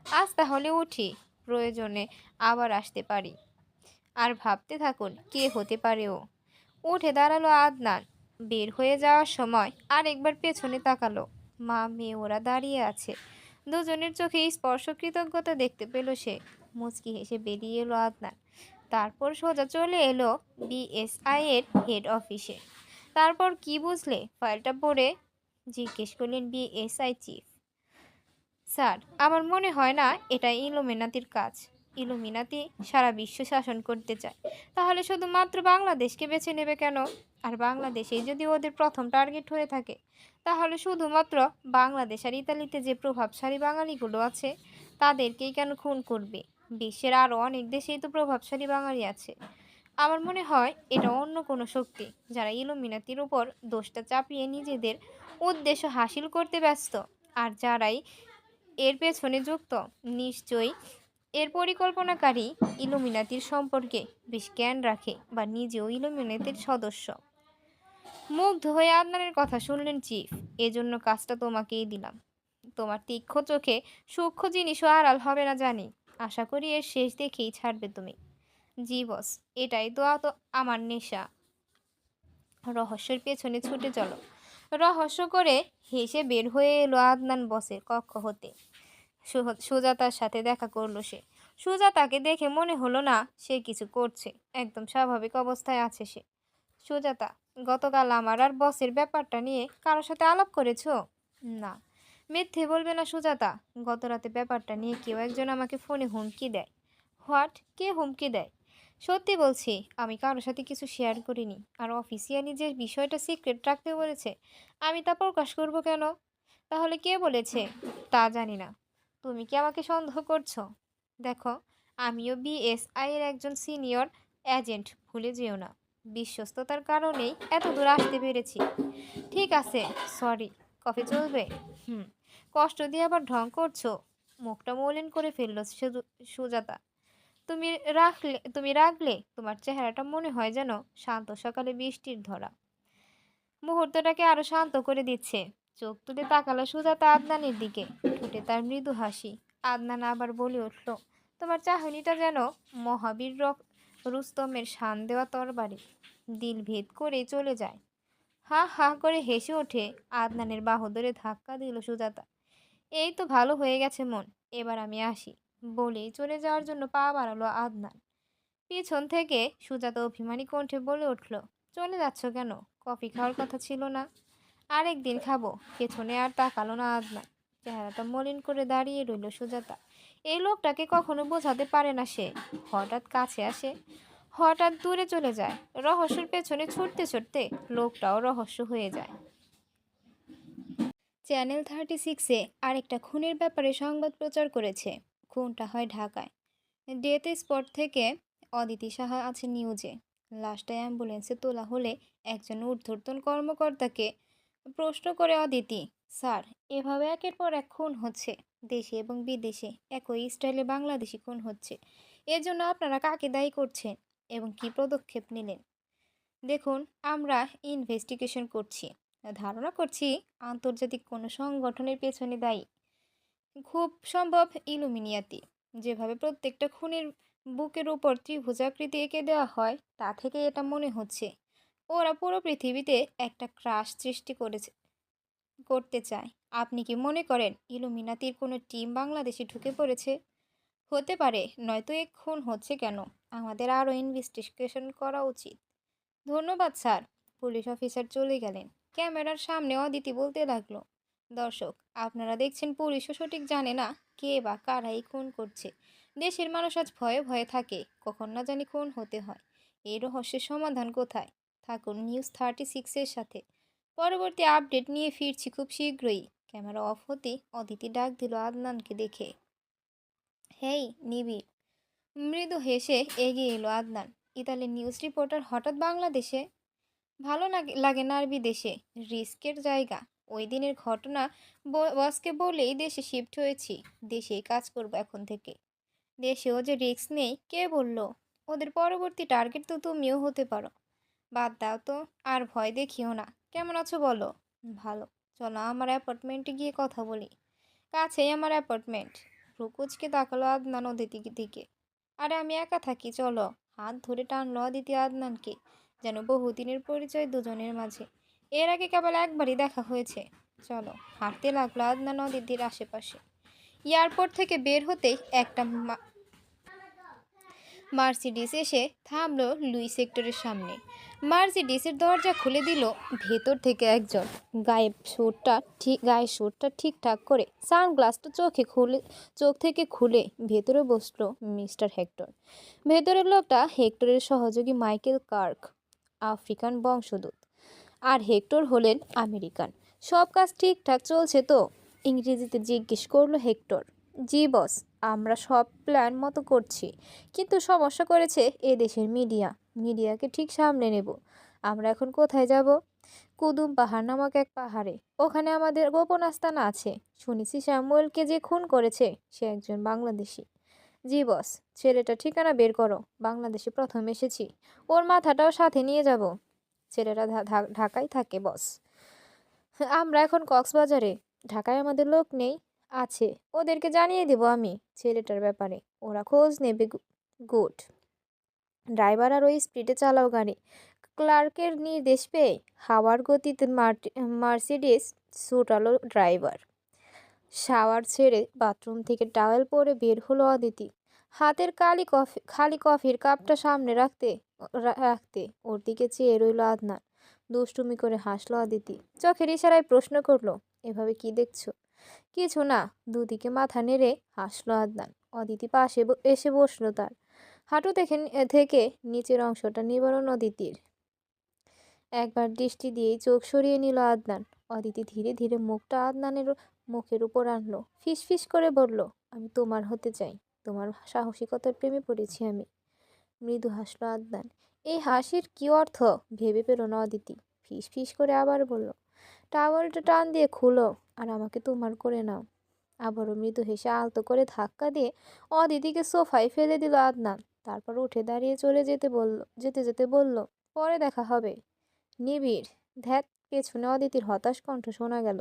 আজ তাহলে উঠি, প্রয়োজনে আবার আসতে পারি। আর ভাবতে থাকুন কে হতে পারে ও। উঠে দাঁড়ালো আদনান। বের হয়ে যাওয়ার সময় আরেকবার পেছনে তাকালো। মা মেয়ে ওরা দাঁড়িয়ে আছে। দুজনের চোখে স্পর্শ কৃতজ্ঞতা দেখতে পেল সে। মুচকি হেসে বেরিয়ে এলো আদনান। তারপর সোজা চলে এলো বিএসআই এর হেড অফিসে। তারপর কি বুঝলে ফাইলটা পড়ে জিজ্ঞেস করলেন বিএসআই চিফ। স্যার, আমার মনে হয় না এটা ইলুমিনাতির কাজ। ইলুমিনাতি সারা বিশ্ব শাসন করতে চায়, তাহলে শুধুমাত্র বাংলাদেশকে বেছে নেবে কেন? আর বাংলাদেশেই যদি ওদের প্রথম টার্গেট হয়ে থাকে, তাহলে শুধুমাত্র বাংলাদেশ আর ইতালিতে যে প্রভাবশালী বাঙালিগুলো আছে তাদেরকেই কেন খুন করবে? বিশ্বের আরও অনেক দেশেই তো প্রভাবশালী বাঙালি আছে। আমার মনে হয় এটা অন্য কোনো শক্তি, যারা ইলুমিনাতির উপর দোষটা চাপিয়ে নিজেদের উদ্দেশ্য হাসিল করতে ব্যস্ত। আর যারাই এর পেছনে যুক্ত, নিশ্চয়ই এর পরিকল্পনাকারী ইলুমিনাতির সম্পর্কে বেশ জ্ঞান রাখে বা নিজেও ইলুমিনাতির সদস্য। মুগ্ধ হয়ে আদনানের কথা শুনলেন চিফ। এজন্য কাজটা তোমাকেই দিলাম। তোমার তীক্ষ্ণ চোখে সূক্ষ্ম জিনিসও আড়াল হবে না জানি। আশা করি এর শেষ দেখেই ছাড়বে তুমি। জি বস, এটাই তো আমার নেশা। রহস্যের পেছনে ছুটে চল। রহস্য করে হেসে বের হয়ে এলো আদনান বসের কক্ষ হতে। সুজাতার সাথে দেখা করলো সে। সুজাতাকে দেখে মনে হলো না সে কিছু করছে, একদম স্বাভাবিক অবস্থায় আছে সে। সুজাতা, গতকাল আমার আর বসের ব্যাপারটা নিয়ে কারোর সাথে আলাপ করেছো? না। মিথ্যে বলবে না সুজাতা, গত রাতে ব্যাপারটা নিয়ে কেউ একজন আমাকে ফোনে হুমকি দেয়। হোয়াট? কে হুমকি দেয়? সত্যি বলছি, আমি কারোর সাথে কিছু শেয়ার করিনি। আর অফিসিয়ালি যে বিষয়টা সিক্রেট রাখতে বলেছে, আমি তা প্রকাশ করব কেন? তাহলে কে বলেছে? তা জানি না। তুমি কি আমাকে সন্দেহ করছো? দেখো, আমিও বিএসআই এর একজন সিনিয়র এজেন্ট, ভুলে যেও না। বিশ্বস্ততার কারণেই এত দূর আসতে পেরেছি। ঠিক আছে, সরি। কফি চলবে? হুম। কষ্ট দিয়ে আবার ঢং করছো? মুখটা মলিন করে ফেলল সুজাতা। তুমি রাগলে তোমার চেহারাটা মনে হয় যেন শান্ত সকালে বৃষ্টির ধরা। মুহূর্তটাকে আরো শান্ত করে দিচ্ছে। চোখ তুলে তাকালো সুজাতা আদনানের দিকে, ঠোঁটে তার মৃদু হাসি। আদনান আবার বলে উঠল, তোমার চাহনিটা যেন মহাবীর রুস্তমের শান দেওয়া তরবারি, দিল ভেদ করে চলে যায়। হা হা করে হেসে ওঠে। আদনানের বাহু ধরে ধাক্কা দিল সুজাতা। এই তো ভালো হয়ে গেছে মন, এবার আমি আসি, বলেই চলে যাওয়ার জন্য পা বাড়ালো আদনান। পিছন থেকে সুজাতা অভিমানী কণ্ঠে বলে উঠল, চলে যাচ্ছ কেন? কফি খাওয়ার কথা ছিল না? আরেকদিন খাবো। পেছনে আর তাকালো না আদনান। চেহারাটা মলিন করে দাঁড়িয়ে রইল সুজাতা। এই লোকটাকে কখনো বোঝাতে পারে না সে। হঠাৎ কাছে আসে, হঠাৎ দূরে চলে যায়। রহস্যের পেছনে ছুটতে ছুটতে লোকটাও রহস্য হয়ে যায়। চ্যানেল 36-এ আরেকটা খুনের ব্যাপারে সংবাদ প্রচার করেছে। খুনটা হয় ঢাকায়। ডেথ স্পট থেকে অদিতি সাহা আছে নিউজে। লাশটা অ্যাম্বুলেন্সে তোলা হলে একজন ঊর্ধ্বতন কর্মকর্তাকে প্রশ্ন করে অদিতি, স্যার, এভাবে একের পর এক খুন হচ্ছে, দেশে এবং বিদেশে একই স্টাইলে বাংলাদেশি খুন হচ্ছে, এর জন্য আপনারা কাকে দায়ী করছেন এবং কি পদক্ষেপ নিলেন? দেখুন, আমরা ইনভেস্টিগেশন করছি, ধারণা করছি আন্তর্জাতিক কোনো সংগঠনের পেছনে দায়ী। খুব সম্ভব ইলুমিনিয়াতি। যেভাবে প্রত্যেকটা খুনের বুকের উপর ত্রিভুজাকৃতি এঁকে দেওয়া হয়, তা থেকে এটা মনে হচ্ছে ওরা পুরো পৃথিবীতে একটা ক্রাশ সৃষ্টি করতে চায়। আপনি কি মনে করেন ইলুমিনাতির কোনো টিম বাংলাদেশে ঢুকে পড়েছে? হতে পারে, নয়তো এক খুন হচ্ছে কেন? আমাদের আরও ইনভেস্টিগেশন করা উচিত। ধন্যবাদ স্যার। পুলিশ অফিসার চলে গেলেন। ক্যামেরার সামনে অদিতি বলতে লাগলো, দর্শক, আপনারা দেখছেন পুলিশও সঠিক জানে না কে বা কারাই খুন করছে। দেশের মানুষ আজ ভয়ে ভয়ে থাকে, কখন না জানি খুন হতে হয়। এই রহস্যের সমাধান কোথায়? থাকুন নিউজ 36-এর সাথে। পরবর্তী আপডেট নিয়ে ফিরছি খুব শীঘ্রই। ক্যামেরা অফ হতে অদিতি ডাক দিল আদনানকে দেখে। হেই নিবিড়। মৃদু হেসে এগিয়ে এলো আদনান। ইতালির নিউজ রিপোর্টার হঠাৎ বাংলাদেশে? ভালো লাগে না আর বিদেশে, রিস্কের জায়গা। ওই দিনের ঘটনা বসকে বলেই দেশে শিফট হয়েছি। দেশেই কাজ করব এখন থেকে। দেশেও যে রিস্ক নেই কে বলল? ওদের পরবর্তী টার্গেট তো তুমিও হতে পারো। বাদ দাও তো, আর ভয় দেখিও না। কেমন আছো বলো? ভালো। চলো আমার অ্যাপার্টমেন্টে গিয়ে কথা বলি। কাছেই আমার অ্যাপার্টমেন্ট। রুকুজকে তাকালো আদনান অদিতির দিকে। আরে আমি একা থাকি, চলো। হাত ধরে টানলো অদিতি আদনানকে, যেন বহুদিনের পরিচয় দুজনের মাঝে। এর আগে কেবল একবারই দেখা হয়েছে। চলো। হাঁটতে লাগলো আদনান অদিতির আশেপাশে। এয়ারপোর্ট থেকে বের হতেই একটা মার্সিডিস এসে থামলো লুই সেক্টরের সামনে। মার্সিডিসের দরজা খুলে দিল ভেতর থেকে একজন। গায়ের সুটটা ঠিকঠাক করে সানগ্লাসটা চোখ থেকে খুলে ভেতরে বসলো মিস্টার হেক্টর। ভেতরের লোকটা হেক্টরের সহযোগী মাইকেল কার্ক, আফ্রিকান বংশোদ্ভূত। আর হেক্টর হলেন আমেরিকান। সব কাজ ঠিকঠাক চলছে তো? ইংরেজিতে জিজ্ঞেস করলো হেক্টর। জি বস, আমরা সব প্ল্যান মতো করছি, কিন্তু সমস্যা করেছে দেশের মিডিয়াকে ঠিক সামলে নেব। আমরা এখন কোথায় যাব? কুদুম পাহাড় নামক এক পাহাড়ে। ওখানে আমাদের গোপন আস্তানা আছে। শুনেছি স্যামুয়েলকে যে খুন করেছে সে একজন বাংলাদেশি। জি বস, ছেলেটা ঠিকানা বের করো। বাংলাদেশে প্রথম এসেছি, ওর মাথাটাও সাথে নিয়ে যাব। ছেলেরা ঢাকায় থাকে বস। আমরা এখন কক্সবাজারে। ঢাকায় আমাদের লোক নেই। আছে, ওদেরকে জানিয়ে দেব আমি ছেলেটার ব্যাপারে। ওরা খোঁজ নেবে। গুড। ড্রাইভার আর ওই স্পিডে চালাও গাড়ি। ক্লার্কের নির্দেশ পেয়ে হাওয়ার গতিতে মার্সিডিজ ছুটালো ড্রাইভার। শাওয়ার ছেড়ে বাথরুম থেকে টাওয়েল পরে বের হলো অদিতি। হাতের খালি কফির কাপটা সামনে রাখতে রাখতে ওর দিকে চেয়ে রইল আদনান। দুষ্টুমি করে হাসলো অদিতি। চোখের ইশারায় প্রশ্ন করলো, এভাবে কি দেখছো? কিছু না, দুদিকে মাথা নেড়ে হাসলো আদনান। অদিতি পাশে এসে বসলো তার। হাঁটু থেকে নিচের অংশটা নিবারণ অদিতির। একবার দৃষ্টি দিয়েই চোখ সরিয়ে নিল আদনান। অদিতি ধীরে ধীরে মুখটা আদনানের মুখের উপর আনলো। ফিসফিস করে বলল, আমি তোমার হতে চাই। তোমার সাহসিকতার প্রেমে পড়েছি আমি। মৃদু হাসলো আদনান। এই হাসির কি অর্থ ভেবে পেল না অদিতি। ফিস ফিস করে আবার বলল, টাওয়ালটা টান দিয়ে খুলো আর আমাকে তোমার করে নাও। আবারও মৃদু হেসে আলতো করে ধাক্কা দিয়ে অদিতিকে সোফায় ফেলে দিল আদনান। তারপর উঠে দাঁড়িয়ে চলে যেতে যেতে বলল, পরে দেখা হবে। নিবিড়। ধ্যাত। পেছনে অদিতির হতাশ কণ্ঠ শোনা গেল।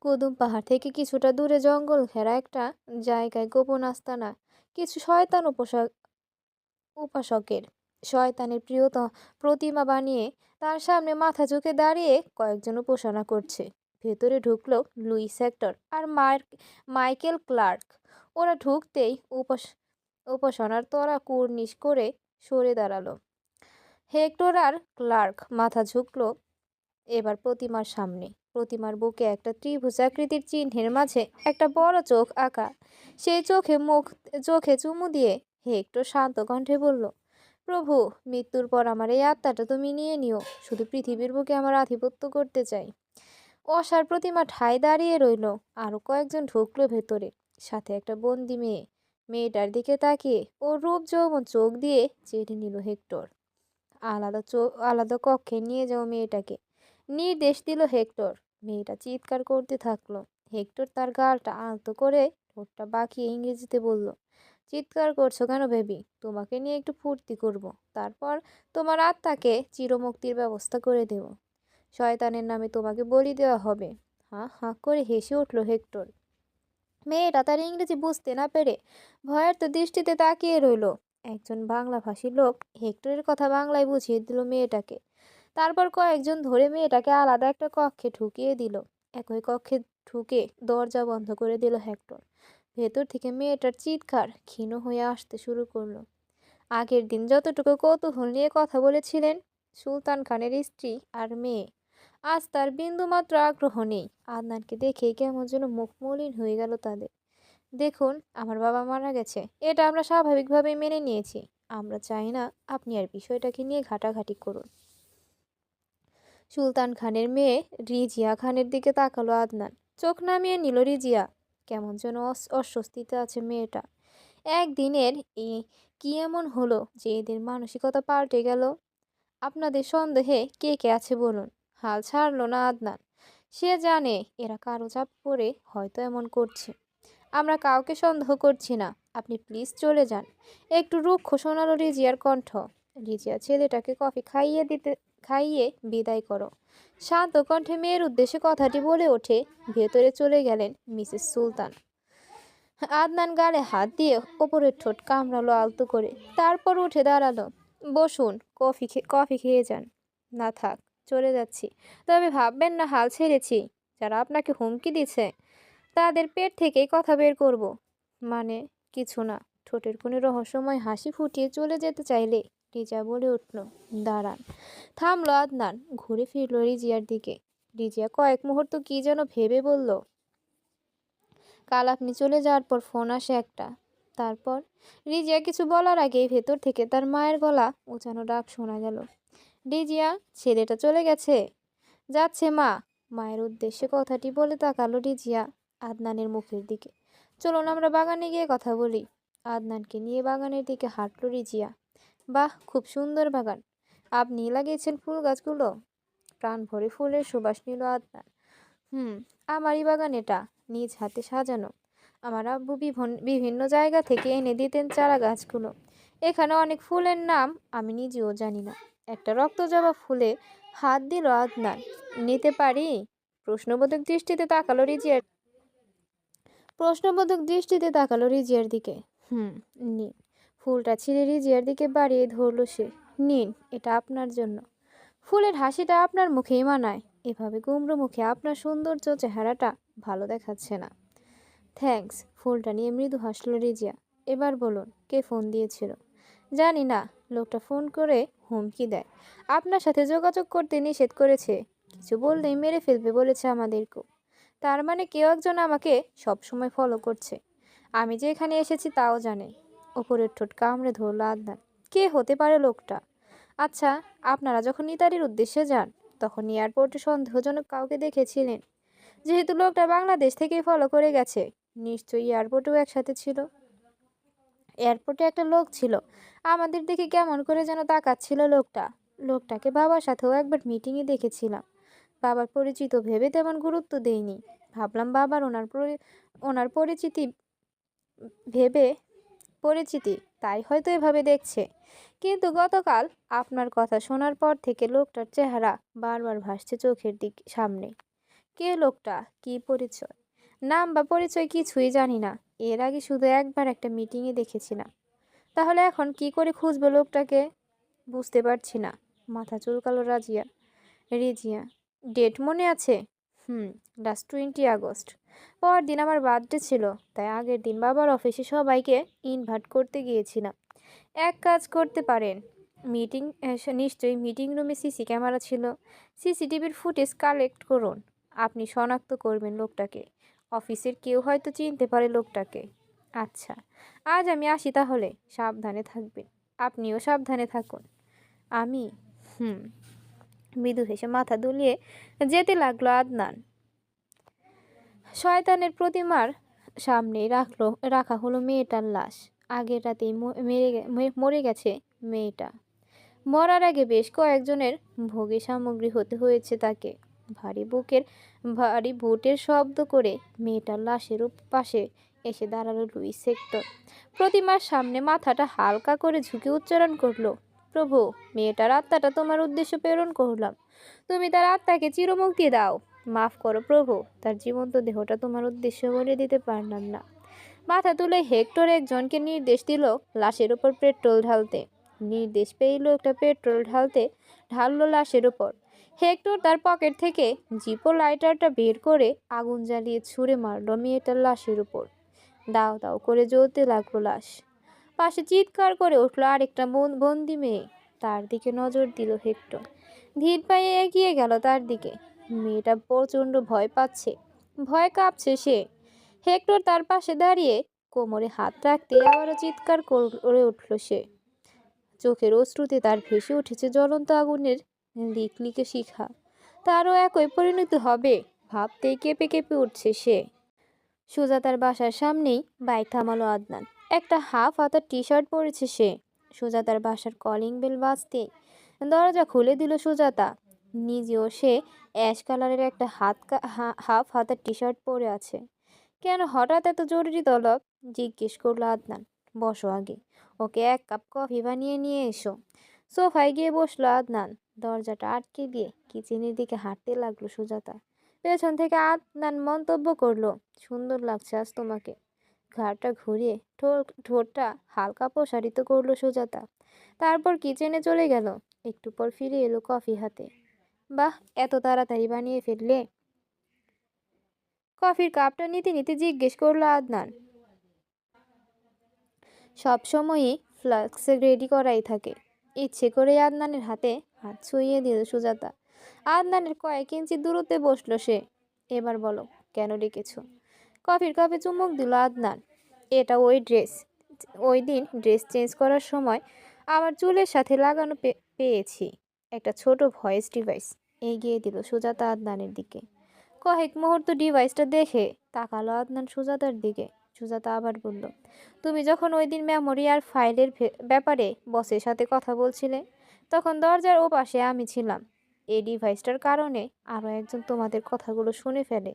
কুদুম পাহাড় থেকে কিছুটা দূরে জঙ্গল ঘেরা একটা জায়গায় গোপন আস্তানা কিছু শয়তান উপাসকের। শয়তানের প্রতিমা বানিয়ে তার সামনে মাথা ঝুঁকে দাঁড়িয়ে কয়েকজন উপাসনা করছে। ভেতরে ঢুকলো লুইস হেক্টর আর মাইকেল ক্লার্ক। ওরা ঢুকতেই উপাসনার তরা কুর্নিশ করে সরে দাঁড়ালো। হেক্টর আর ক্লার্ক মাথা ঝুঁকলো এবার প্রতিমার সামনে। প্রতিমার বুকে একটা ত্রিভুজ আকৃতির চিহ্নের মাঝে একটা বড় চোখ আঁকা। সেই চোখে চুমু দিয়ে হেক্টর শান্ত কণ্ঠে বলল, প্রভু, মৃত্যুর পর আমার এই আত্মাটা তুমি নিয়ে নিও। শুধু পৃথিবীর বুকে আমার আধিপত্য করতে চাই। অসার প্রতিমা ঠায় দাঁড়িয়ে রইল। আরো কয়েকজন ঢুকলো ভেতরে, সাথে একটা বন্দি মেয়ে। মেয়েটার দিকে তাকিয়ে ও রূপ যৌবন চোখ দিয়ে চেটে নিল হেক্টর। আলাদা কক্ষে নিয়ে যাও মেয়েটাকে, নির্দেশ দিল হেক্টর। মেয়েটা চিৎকার করতে থাকলো। হেক্টর তার গালটা আলতো করে ঠোঁটটা বাঁকিয়ে ইংরেজিতে বলল, চিৎকার করছো কেন বেবি? তোমাকে নিয়ে একটু ফুর্তি করব। তারপর তোমার আত্মাকে চিরমুক্তির ব্যবস্থা করে দেব। শয়তানের নামে তোমাকে বলি দেওয়া হবে। হাঁ হাঁ করে হেসে উঠল হেক্টর। মেয়েটা তার ইংরেজি বুঝতে না পেরে ভয়ার্ত দৃষ্টিতে তাকিয়ে রইল। একজন বাংলাভাষী লোক হেক্টরের কথা বাংলায় বুঝিয়ে দিল মেয়েটাকে। তারপর কয়েকজন ধরে মেয়েটাকে আলাদা একটা কক্ষে ঢুকিয়ে দিল। একই কক্ষে ঢুকে দরজা বন্ধ করে দিল হেক্টর। ভেতর থেকে মেয়েটার চিৎকার ক্ষীণ হয়ে আসতে শুরু করলো। আগের দিন যতটুকু কৌতূহল নিয়ে কথা বলেছিলেন সুলতান খানের স্ত্রী আর মেয়ে, আজ তার বিন্দুমাত্র আগ্রহ নেই। আদনানকে দেখেই কেমন যেন মুখ মলিন হয়ে গেল তাদের। দেখুন, আমার বাবা মারা গেছে, এটা আমরা স্বাভাবিকভাবেই মেনে নিয়েছি। আমরা চাই না আপনি আর বিষয়টাকে নিয়ে ঘাটাঘাটি করুন। সুলতান খানের মেয়ে রিজিয়া খানের দিকে তাকালো আদনান। চোখ নামিয়ে নিল রিজিয়া। কেমন যেন অস্বস্তিতে আছে মেয়েটা। একদিনের কি এমন হলো যে এদের মানসিকতা পাল্টে গেল? আপনাদের সন্দেহে কে কে আছে বলুন। হাল ছাড়লো না আদনান। সে জানে এরা কারো চাপ পড়ে হয়তো এমন করছে। আমরা কাউকে সন্দেহ করছি না, আপনি প্লিজ চলে যান। একটু রুক্ষ শোনালো রিজিয়ার কণ্ঠ। রিজিয়া ছেলেটাকে কফি খাইয়ে বিদায় করো। শান্ত কণ্ঠে মেয়ের উদ্দেশ্যে কথাটি বলে ওঠে ভেতরে চলে গেলেন মিসেস সুলতান। আদনান গালে হাত দিয়ে ওপরের ঠোঁট কামড়ালো আলতো করে। তারপর উঠে দাঁড়ালো। বসুন, কফি খেয়ে যান। না থাক, চলে যাচ্ছি। তবে ভাববেন না হাল ছেড়েছি। যারা আপনাকে হুমকি দিচ্ছে তাদের পেট থেকেই কথা বের করব। মানে কিছু না। ঠোঁটের কোণে রহস্যময় হাসি ফুটিয়ে চলে যেতে চাইলে রিজা বলে উঠল, দাঁড়ান। থামলো আদনান, ঘুরে ফিরল রিজিয়ার দিকে। রিজিয়া কয়েক মুহূর্ত কি যেন ভেবে বলল, কাল আপনি চলে যাওয়ার পর ফোন আসে একটা। তারপর রিজিয়া কিছু বলার আগেই ভেতর থেকে তার মায়ের গলা উঁচানো ডাক শোনা গেল, রিজিয়া, ছেলেটা চলে গেছে। যাচ্ছে মা। মায়ের উদ্দেশ্যে কথাটি বলে তাকালো রিজিয়া আদনানের মুখের দিকে। চলুন আমরা বাগানে গিয়ে কথা বলি। আদনানকে নিয়ে বাগানের দিকে হাঁটল রিজিয়া। বাহ, খুব সুন্দর বাগান। আপনি লাগিয়েছেন ফুল গাছগুলো? প্রাণ ভরে ফুলের সুবাস নিল আদনান। আমারই বাগান এটা, নিজ হাতে সাজানো। আমার আব্বু বিভিন্ন জায়গা থেকে এনে দিতেন চারা গাছগুলো। এখানে অনেক ফুলের নাম আমি নিজেও জানি না। একটা রক্তজবা ফুলে হাত দিল আদনান। নিতে পারি? প্রশ্নবোধক দৃষ্টিতে তাকালো রিজিয়ার দিকে। নিন। ফুলটা ছিঁড়ে রিজিয়ার দিকে বাড়িয়ে ধরল সে। নিন, এটা আপনার জন্য। ফুলের হাসিটা আপনার মুখেই মানায়। এভাবে গুমড়ো মুখে আপনার সৌন্দর্য চেহারাটা ভালো দেখাচ্ছে না। থ্যাঙ্কস। ফুলটা নিয়ে মৃদু হাসল রিজিয়া। এবার বলুন, কে ফোন দিয়েছিল? জানি না। লোকটা ফোন করে হুমকি দেয়, আপনার সাথে যোগাযোগ করতে নিষেধ করেছে, কিছু বললেই মেরে ফেলবে বলেছে আমাদেরকেও। তার মানে কেউ একজন আমাকে সবসময় ফলো করছে। আমি যে এখানে এসেছি তাও জানে। ওপরের ঠোঁট কামড়ে ধরল আদনান। কে হতে পারে লোকটা? আচ্ছা, আপনারা যখন ইতালির উদ্দেশ্যে যান তখন এয়ারপোর্টে সন্দেহজনক কাউকে দেখেছিলেন? যেহেতু লোকটা বাংলাদেশ থেকেই ফলো করে গেছে, নিশ্চয়ই এয়ারপোর্টেও একসাথে ছিল। এয়ারপোর্টে একটা লোক ছিল, আমাদের দেখে কেমন করে যেন তাকাচ্ছিল লোকটা। লোকটাকে বাবার সাথেও একবার মিটিংয়ে দেখেছিলাম। বাবার পরিচিত ভেবে তেমন গুরুত্ব দেইনি। ভাবলাম বাবার ওনার পরিচিতি ভেবে পরিচিতি, তাই হয়তো এভাবে দেখছে। কিন্তু গতকাল আপনার কথা শোনার পর থেকে লোকটার চেহারা বারবার ভাসছে চোখের সামনে। কে লোকটা? কি পরিচয়? নাম বা পরিচয় কিছুই জানি না। এর আগে শুধু একবার একটা মিটিংয়ে দেখেছিলাম। তাহলে এখন কি করে খুঁজবো লোকটাকে? বুঝতে পারছি না। মাথা চুলকালো রিজিয়া। ডেট মনে আছে? Last 20 August. পরদিন আমার বার্থডে ছিল, তাই আগের দিন বাবার অফিসে সবাইকে ইনভাইট করতে গিয়েছিলাম। এক কাজ করতে পারেন, নিশ্চয়ই মিটিং রুমে সিসি ক্যামেরা ছিল। সিসিটিভির ফুটেজ কালেক্ট করুন। আপনি শনাক্ত করবেন লোকটাকে। অফিসের কেউ হয়তো চিনতে পারে লোকটাকে। আচ্ছা, আজ আমি আসি তাহলে। সাবধানে থাকবেন। আপনিও সাবধানে থাকুন। আমি মৃদু হেসে মাথা দুলিয়ে যেতে লাগলো আদনান। শয়তানের প্রতিমার সামনে রাখা হলো মেয়েটার লাশ। আগের রাতেই মরে গেছে মেয়েটা। মরার আগে বেশ কয়েকজনের ভোগী সামগ্রী হতে হয়েছে তাকে। ভারী বুটের শব্দ করে মেয়েটার লাশের পাশে এসে দাঁড়ালো লুইস হেক্টর। প্রতিমার সামনে মাথাটা হালকা করে ঝুঁকে উচ্চারণ করলো, প্রভু, মেয়েটার আত্মাটা তোমার উদ্দেশ্যে প্রেরণ করলাম। তুমি তার আত্মাকে চিরমুক্তি দাও। মাফ করো প্রভু, তার জীবন্ত দেহটা তোমার উদ্দেশ্যে বলে দিতে পারলাম না। মাথা তুলে হেক্টর একজনকে নির্দেশ দিল লাশের উপর পেট্রোল ঢালতে। নির্দেশ পেয়ে লোকটা পেট্রোল ঢাললো লাশের উপর। হেক্টর তার পকেট থেকে জিপো লাইটারটা বের করে আগুন জ্বালিয়ে ছুঁড়ে মারল মেয়েটার লাশের উপর। দাও দাও করে জ্বলতে লাগলো লাশ। পাশে চিৎকার করে উঠল আরেকটা বন্দি মেয়ে। তার দিকে নজর দিল হেক্টর। ধীর পায়ে এগিয়ে গেল তার দিকে। মেয়েটা প্রচণ্ড ভয় পাচ্ছে, ভয় কাঁপছে সে। হেক্টর তার পাশে দাঁড়িয়ে কোমরে হাত রাখতে আবারও চিৎকার করে উঠল সে। চোখের অশ্রুতে তার ভেসে উঠেছে জ্বলন্ত আগুনের লিকলিকে শিখা। তারও একই পরিণতি হবে ভাবতেই কেঁপে কেঁপে উঠছে সে। সুজাতার বাসার সামনেই বাইক থামালো আদনান। একটা হাফ হাতা টি শার্ট পরেছে সে। সুজাতার বাসার কলিং বেল বাজতেই দরজা খুলে দিল সুজাতা। নিজেও সে অ্যাশ কালারের একটা হাফ হাতা টি শার্ট পরে আছে। কেন হঠাৎ এত জরুরি তলব? জিজ্ঞেস করলো আদনান। বসো আগে, ওকে এক কাপ কফি বানিয়ে নিয়ে এসো। সোফায় গিয়ে বসলো আদনান। দরজাটা আটকে দিয়ে কিচেনের দিকে হাঁটতে লাগলো সুজাতা। পেছন থেকে আদনান মন্তব্য করলো, সুন্দর লাগছে আজ তোমাকে। ঘাড়টা ঘুরিয়ে ঠোঁটটা হালকা প্রসারিত করলো সুজাতা। তারপর কিচেনে চলে গেল। একটু পর ফিরে এলো কফি হাতে। বাহ, এত তাড়াতাড়ি বানিয়ে ফেললে? কফির কাপটা নিতে নিতে জিজ্ঞেস করলো আদনান। সবসময়ই ফ্লাস্ক রেডি করাই থাকে। ইচ্ছে করে আদনানের হাতে হাত ছুঁয়ে দিল সুজাতা। আদনানের কয়েক ইঞ্চি দূরত্বে বসলো সে। এবার বলো, কেন ডেকেছো? কফির কাপে চুমুক দিল আদনান। এটা ওই দিন ড্রেস চেঞ্জ করার সময় আমার চুলের সাথে লাগানো পেয়েছি একটা ছোট ভয়েস ডিভাইস। এগিয়ে দিল সুজাতা আদনানের দিকে। কয়েক মুহূর্ত ডিভাইসটা দেখে তাকালো আদনান সুজাতার দিকে। সুজাতা আবার বলল, তুমি যখন ওই দিন মেমোরি আর ফাইলের ব্যাপারে বসের সাথে কথা বলছিলে, তখন দরজার ওপাশে আমি ছিলাম। এই ডিভাইসটার কারণে আরও একজন তোমাদের কথাগুলো শুনে ফেলে।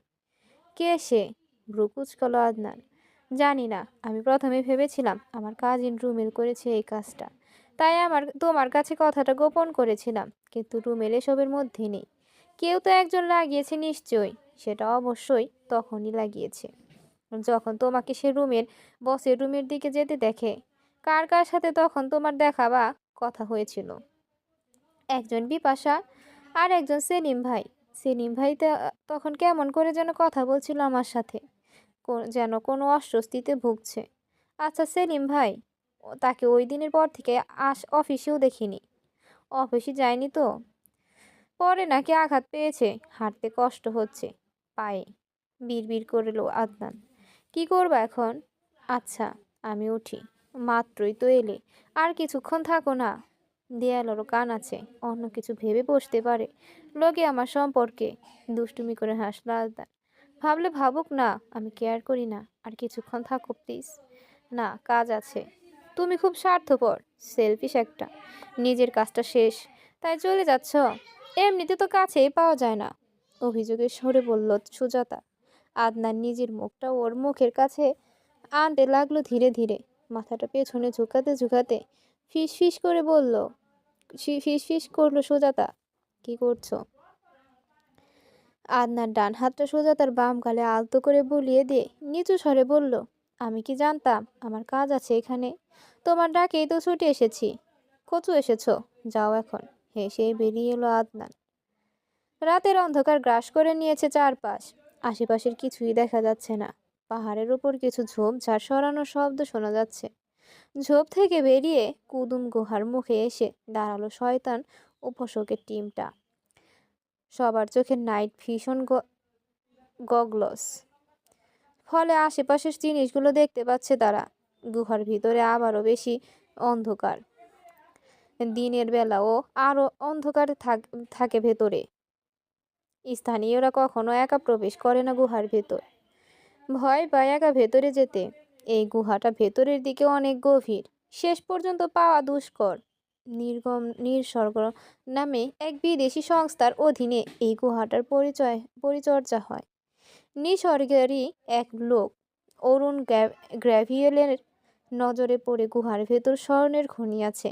কে সে? ভ্রু কুঁচকালো আদনান। জানি না, আমি প্রথমে ভেবেছিলাম আমার কাজিন রুমেল করেছে এই কাজটা, তাই তোমার কাছে কথাটা গোপন করেছিলাম। কিন্তু রুমেল এসবের মধ্যে নেই। কেউ তো একজন লাগিয়েছে নিশ্চয়ই। সেটা অবশ্যই তখনই লাগিয়েছে যখন তোমাকে সে বসের রুমের দিকে যেতে দেখে। কার কার সাথে তখন তোমার দেখা বা কথা হয়েছিল? একজন বিপাশা আর একজন সেলিম ভাই। সেলিম ভাই তখন কেমন করে যেন কথা বলছিল আমার সাথে, যেন কোনো অস্বস্তিতে ভুগছে। আচ্ছা সেলিম ভাই, তাকে ওই দিনের পর থেকে অফিসেও দেখিনি। অফিসে যায়নি তো? পরে নাকি আঘাত পেয়েছে, হাঁটতে কষ্ট হচ্ছে পায়ে, বিড়বিড় করলো আদনান। কি করবা এখন? আচ্ছা আমি উঠি, মাত্রই তো এলে, আর কিছুক্ষণ থাকো না। দেয়ালেরও কান আছে, অন্য কিছু ভেবে বসতে পারে লোকে আমার সম্পর্কে। দুষ্টুমি করে হাসলো আদনান। ভাবলে ভাবুক না, আমি কেয়ার করি না, আর কিছুক্ষণ থাকো প্লিজ। না, কাজ আছে। তুমি খুব স্বার্থপর, সেলফিশ একটা। নিজের কাজটা শেষ তাই চলে যাচ্ছ? এমনিতে তো কাছেই পাওয়া যায় না, অভিযোগের স্বরে বলল সুজাতা। আদনান নিজের মুখটা ওর মুখের কাছে আনতে লাগলো ধীরে ধীরে, মাথাটা পেছনে ঝুঁকাতে ঝুঁকাতে ফিস ফিস করে বলল, ফিস ফিস করলো সুজাতা। কি করছো? আদনার ডান হাতটা সুজাতার বাম গালে আলতো করে বুলিয়ে দিয়ে নিচু স্বরে বলল, আমি কি জানতাম আমার কাজ আছে এখানে? তোমার ডাকেই তো ছুটে এসেছি। কচু এসেছো, যাও এখন। হেসেই বেরিয়ে এলো আদনান। রাতের অন্ধকার গ্রাস করে নিয়েছে চারপাশ, আশেপাশের কিছুই দেখা যাচ্ছে না। পাহাড়ের উপর কিছু ঝোপঝাড় সরানোর শব্দ শোনা যাচ্ছে। ঝোপ থেকে বেরিয়ে কুদুম গুহার মুখে এসে দাঁড়ালো শয়তান উপসকের টিমটা। সবার চোখে নাইট ভিশন গগলস, ফলে আশেপাশের জিনিসগুলো দেখতে পাচ্ছে তারা। গুহার ভিতরে আবারও বেশি অন্ধকার, দিনের বেলাও আরো অন্ধকার থাকে ভেতরে। স্থানীয়রা কখনো একা প্রবেশ করে না গুহার ভেতর, ভয় পায় একা ভেতরে যেতে। এই গুহাটা ভেতরের দিকে অনেক গভীর, শেষ পর্যন্ত পাওয়া দুষ্কর। নির্সর্গ নামে এক বিদেশি সংস্থার অধীনে এই গুহাটার পরিচর্যা হয়। নিসর্গেরই এক লোক, অরুণ গ্র্যাভিয়েলের নজরে পড়ে গুহার ভেতর স্বর্ণের খনি আছে।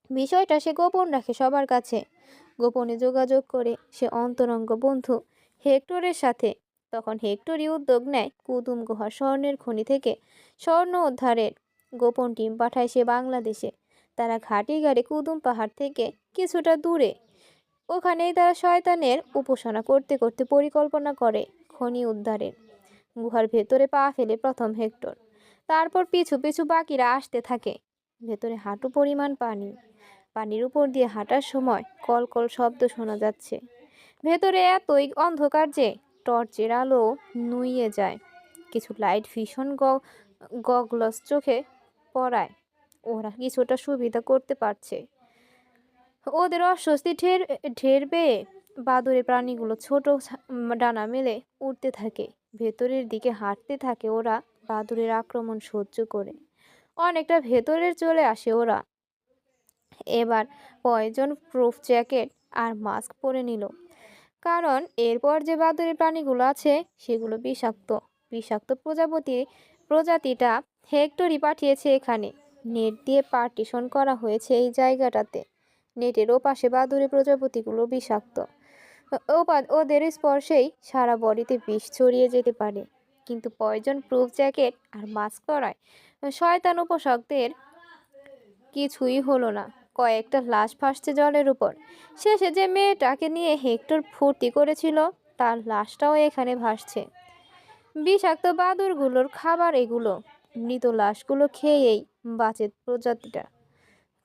বিষয়টা সে গোপন রাখে সবার কাছে। গোপনে যোগাযোগ করে সে অন্তরঙ্গ বন্ধু হেক্টরের সাথে। তখন হেক্টরই উদ্যোগ নেয় কুদুম গুহার স্বর্ণের খনি থেকে স্বর্ণ উদ্ধারের। গোপন টিম পাঠায় সে বাংলাদেশে। তারা ঘাঁটি গাড়ে কুদুম পাহাড় থেকে কিছুটা দূরে। ওখানেই তারা শয়তানের উপাসনা করতে করতে পরিকল্পনা করে খনি উদ্ধারের। গুহার ভেতরে পা ফেলে প্রথম হেক্টর, তারপর পিছু পিছু বাকিরা আসতে থাকে। ভেতরে হাঁটু পরিমাণ পানি, পানির উপর দিয়ে হাঁটার সময় কলকল শব্দ শোনা যাচ্ছে। ভেতরে এতই অন্ধকার যে টর্চের আলো নুইয়ে যায়। কিছু লাইট ভিশন গগলস চোখে পড়ায় ওরা কিছুটা সুবিধা করতে পারছে। ওদের অস্বস্তি ঢের ঢের বেয়ে বাদুড়ে প্রাণীগুলো ছোট ডানা মেলে উড়তে থাকে। ভেতরের দিকে হাঁটতে থাকে ওরা, বাদুড়ের আক্রমণ সহ্য করে। অনেকটা ভেতরের চলে আসে ওরা। এবার পয়জন প্রুফ জ্যাকেট আর মাস্ক পরে নিল, কারণ এরপর যে বাদুড়ে প্রাণীগুলো আছে সেগুলো বিষাক্ত। বিষাক্ত প্রজাতিটা হেক্টরি পাঠিয়েছে এখানে। নেট দিয়ে পার্টিশন করা হয়েছে এই জায়গাটাতে। নেটের ওপাশে বাদুড়ে প্রজাপতিগুলো বিষাক্ত। ওদের স্পর্শেই সারা বডিতে বিষ ছড়িয়ে যেতে পারে। কিন্তু পয়জন প্রুফ জ্যাকেট আর মাস্ক পরায় শয়তান উপসকদের কিছুই হলো না। কয়েকটা লাশ ভাসছে জলের উপর। শেষে যে মেয়েটাকে নিয়ে হেক্টর ফুর্তি করেছিল তার লাশটাও এখানে ভাসছে। বিষাক্ত বাদুড়গুলোর খাবার এগুলো। মৃত লাশগুলো খেয়েই বাঁচে প্রজাতিটা।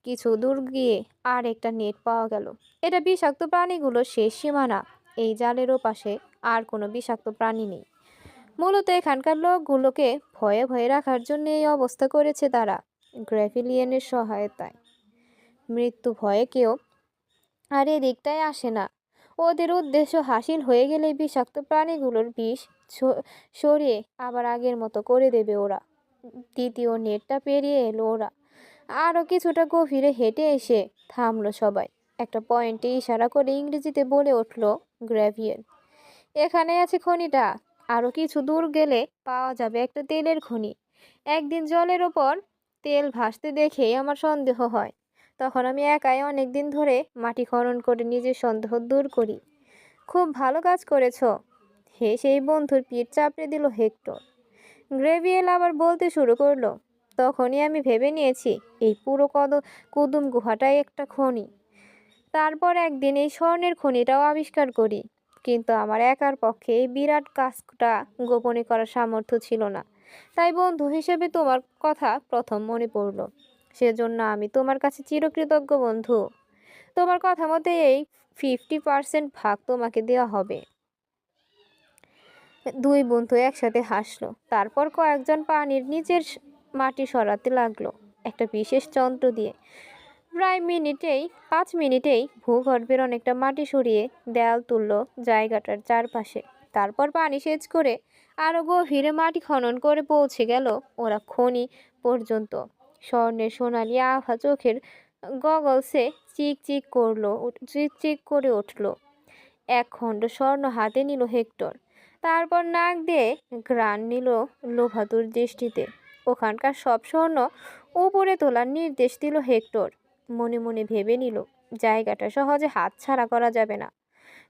কিছু দূর গিয়ে আর একটা নেট পাওয়া গেল। এটা বিষাক্ত প্রাণীগুলোর শেষ সীমানা। এই জালের ওপাশে আর কোনো বিষাক্ত প্রাণী নেই। মূলত এখানকার লোকগুলোকে ভয়ে ভয়ে রাখার জন্য এই অবস্থা করেছে তারা, গ্র্যাভিলিয়ানের সহায়তায়। মৃত্যু ভয়ে কেউ আর এদিকটায় আসে না। ওদের উদ্দেশ্য হাসিল হয়ে গেলে বিষাক্ত প্রাণীগুলোর বিষ সরিয়ে আবার আগের মতো করে দেবে ওরা। দ্বিতীয় নেটটা পেরিয়ে এলো ওরা। আরও কিছুটা গভীরে হেঁটে এসে থামলো সবাই। একটা পয়েন্টে ইশারা করে ইংরেজিতে বলে উঠল গ্র্যাভিয়েল, এখানে আছে খনিটা। আরও কিছু দূর গেলে পাওয়া যাবে একটা তেলের খনি। একদিন জলের ওপর তেল ভাসতে দেখেই আমার সন্দেহ হয়। তখন আমি একাই অনেক দিন ধরে মাটি খনন করে নিজের সন্দেহ দূর করি। খুব ভালো কাজ করেছ। হে সেই বন্ধুর পিঠ চাপড়ে দিল হেক্টর। গ্রেভিয়েল আবার বলতে শুরু করলো, তখনই আমি ভেবে নিয়েছি এই পুরো কুদুম গুহাটাই একটা খনি। তারপর একদিন এই স্বর্ণের খনিটাও আবিষ্কার করি। কিন্তু আমার একার পক্ষে এই বিরাট কাজটা গোপনে করার সামর্থ্য ছিল না। তাই বন্ধু হিসেবে তোমার কথা প্রথম মনে পড়ল। সেজন্য আমি তোমার কাছে চিরকৃতজ্ঞ বন্ধু। তোমার কথা মতে এই 50% ভাগ তোমাকে দেওয়া হবে। দুই বন্ধু একসাথে হাসলো। তারপর কয়েকজন পানির নিচের মাটি সরাতে লাগলো একটা বিশেষ যন্ত্র দিয়ে। প্রায় 5 মিনিটেই ভূগর্ভের অনেকটা মাটি সরিয়ে দেয়াল তুলল জায়গাটার চারপাশে। তারপর পানি সেচ করে আরো গভীরে মাটি খনন করে পৌঁছে গেল ওরা খনি পর্যন্ত। স্বর্ণের সোনালি আভা চোখের গগলসে চিক চিক করে উঠল। এক খণ্ড স্বর্ণ হাতে নিল হেক্টর। তারপর নাক দিয়ে ঘ্রাণ নিল লোভাতুর দৃষ্টিতে। ওখানকার সব স্বর্ণ উপরে তোলার নির্দেশ দিল হেক্টর। মনে মনে ভেবে নিল, জায়গাটা সহজে হাতছাড়া করা যাবে না।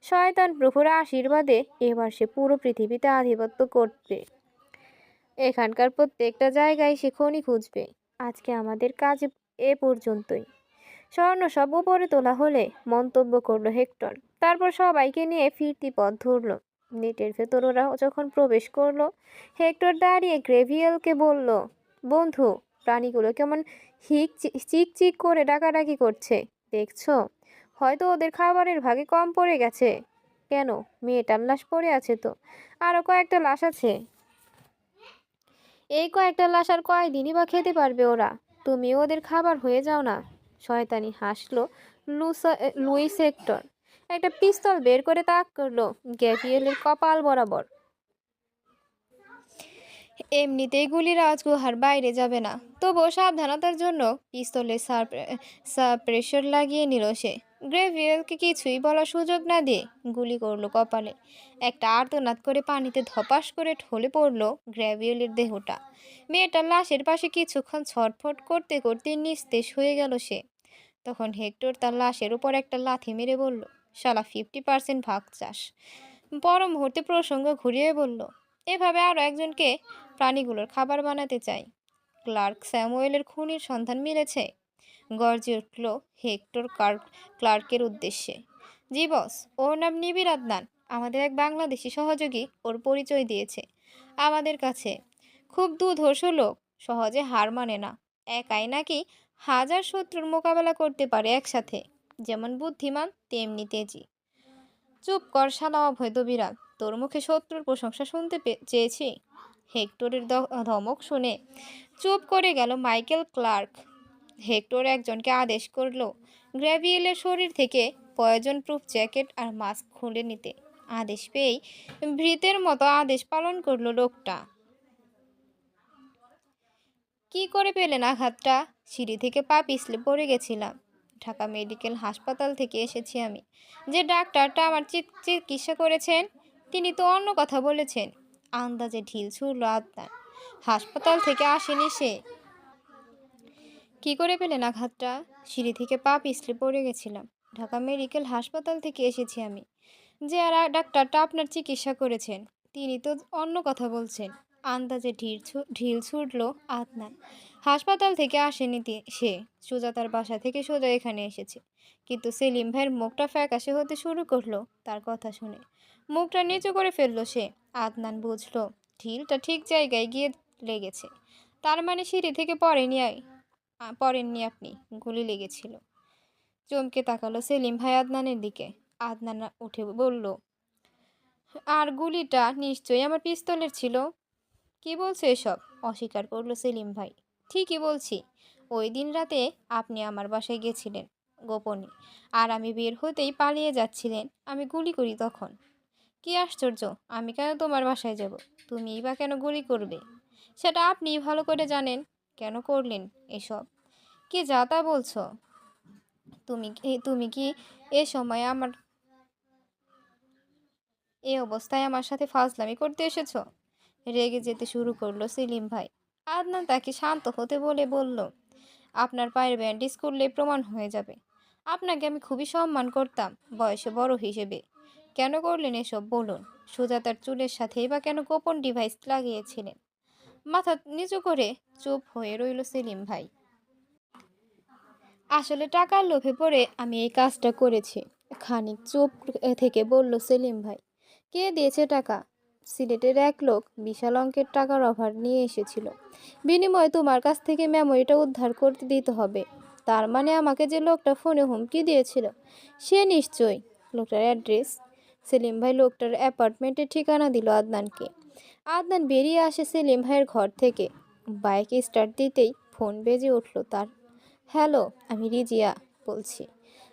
শয়তান প্রভুর আশীর্বাদে এবার সে পুরো পৃথিবীতে আধিপত্য করবে। এখানকার প্রত্যেকটা জায়গায় সে খনি খুঁজবে। আজকে আমাদের কাজ এ পর্যন্তই। স্বর্ণ সব উপরে তোলা হলে মন্তব্য করলো হেক্টর। তারপর সবাইকে নিয়ে ফিরতি পথ ধরল। নেটের ভেতর ওরা যখন প্রবেশ করলো, হেক্টর দাঁড়িয়ে গ্রেভিয়েলকে বলল, বন্ধু, প্রাণীগুলো কেমন চিক চিক করে ডাকাডাকি করছে দেখছো? হয়তো ওদের খাবারের ভাগে কম পড়ে গেছে। কেন? মেয়েটার লাশ পড়ে আছে তো, আরো কয়েকটা লাশ আছে। এই কয়েকটা লাশ আর কয়দিনই বা খেতে পারবে ওরা? তুমি ওদের খাবার হয়ে যাও না। শয়তানি হাসলো লুইস হেক্টর। একটা পিস্তল বের করে তাক করলো গ্যাব্রিয়েলের কপাল বরাবর। এমনিতেই গুলির আওয়াজ গুহার বাইরে যাবে না, তবুও সাবধানতার জন্য পিস্তলের প্রেশার লাগিয়ে নিল সে। গ্রেভিয়েলকে কিছুই বলার সুযোগ না দিয়ে গুলি করলো কপালে। একটা আর্তনাদ করে পানিতে ধপাস করে ঢলে পড়ল গ্রেভিয়েলের দেহটা। মেয়েটার লাশের পাশে কিছুক্ষণ ছটফট করতে করতে নিস্তেজ হয়ে গেল সে। তখন হেক্টর তার লাশের উপর একটা লাথি মেরে বলল, শালা 50% ভাগ চাস। পর মুহূর্তে প্রসঙ্গ ঘুরিয়ে বলল, এভাবে আরও একজনকে প্রাণীগুলোর খাবার বানাতে চাই। ক্লার্ক স্যামুয়েলের খুনির সন্ধান মিলেছে, গর্জে উঠল হেক্টর ক্লার্কের উদ্দেশ্যে। জি বস, ওর নাম নিবিড় আদনান। আমাদের এক বাংলাদেশি সহযোগী ওর পরিচয় দিয়েছে আমাদের কাছে। খুব দুধর্ষ লোক, সহজে হার মানে না। একাই নাকি 1000 শত্রুর মোকাবেলা করতে পারে একসাথে। যেমন বুদ্ধিমান তেমনি তেজি। চুপ কর শালা অবৈধ বিড়াল, তোর মুখে শত্রুর প্রশংসা শুনতে চেয়েছি। হেক্টরের ধমক শুনে চুপ করে গেল মাইকেল ক্লার্ক। হেক্টর একজনকে আদেশ করল গ্রেভিয়েলের শরীর থেকে পয়জন প্রুফ জ্যাকেট আর মাস্ক খুলে নিতে। আদেশ পেয়েই ভৃতের মতো আদেশ পালন করলো লোকটা। কি করে পেলেন আঘাতটা? সিঁড়ি থেকে পা পিছলে পড়ে গেছিলাম। ঢাকা মেডিকেল হাসপাতাল থেকে এসেছি আমি। যে ডাক্তারটা আমার চিকিৎসা করেছেন তিনি তো অন্য কথা বলেছেন। আন্দাজে ঢিল ছুড়ল আদনান। হাসপাতাল থেকে আসেনি সে। কি করে পেলেন আঘাতটা? সিঁড়ি থেকে পা পিছলে পড়ে গেছিলাম। ঢাকা মেডিকেল হাসপাতাল থেকে এসেছি আমি। যে আর ডাক্তারটা আপনার চিকিৎসা করেছেন তিনি তো অন্য কথা বলছেন। আন্দাজে ঢিল ছুড়ল আদনান। হাসপাতাল থেকে আসেনি সে, সুজাতার বাসা থেকে সোজা এখানে এসেছে। কিন্তু সেলিম ভাইয়ের মুখটা ফ্যাকাশে হতে শুরু করলো তার কথা শুনে। মুখটা নিচু করে ফেললো সে। আদনান বুঝলো ঢিলটা ঠিক জায়গায় গিয়ে লেগেছে। তার মানে সিঁড়ি থেকে পড়েননি আপনি, গুলি লেগেছিল। চমকে তাকালো সেলিম ভাই আদনানের দিকে। আদনান উঠে বলল, আর গুলিটা নিশ্চয়ই আমার পিস্তলের ছিল। কি বলছো এসব? অস্বীকার করলো সেলিম ভাই। ঠিকই বলছি। ওই দিন রাতে আপনি আমার বাসায় গেছিলেন গোপনে, আর আমি বের হতেই পালিয়ে যাচ্ছিলেন। আমি গুলি করি তখন। কি আশ্চর্য, আমি কেন তোমার বাসায় যাব? তুমিই বা কেন গুলি করবে? সেটা আপনিই ভালো করে জানেন। কেন করলেন এসব? কি যা তা বলছো? তুমি কি এ সময় এই অবস্থায় আমার সাথে ফাজলামি করতে এসেছো? রেগে যেতে শুরু করলো সেলিম ভাই। আদনান তাকে শান্ত হতে বলে বলল, আপনার পায়ের ব্যান্ডেজ করলে প্রমাণ হয়ে যাবে। আপনাকে আমি খুবই সম্মান করতাম বয়সে বড় হিসেবে। কেন করলেন এসব বলুন? সুজাতার চুলের সাথেই বা কেন গোপন ডিভাইস লাগিয়েছিলেন? মাথা নিচু করে চুপ হয়ে রইল সেলিম ভাই। আসলে টাকার লোভে পড়ে আমি এই কাজটা করেছি। খানিক চুপ থেকে বলল সেলিম ভাই। কে দিয়েছে টাকা? সিলেটের এক লোক বিশাল অঙ্কের টাকার অফার নিয়ে এসেছিল। বিনিময়ে তোমার কাছ থেকে মেমোরিটা উদ্ধার করতে দিতে হবে। তার মানে আমাকে যে লোকটা ফোনে হুমকি দিয়েছিল সে নিশ্চয়ই। লোকটার অ্যাড্রেস? সেলিম ভাই লোকটার অ্যাপার্টমেন্টের ঠিকানা দিল আদনানকে। আদনান বেরিয়ে আসে সেলিম ভাইয়ের ঘর থেকে। বাইক স্টার্ট দিতেই ফোন বেজে উঠল তার। হ্যালো, আমি রিজিয়া বলছি।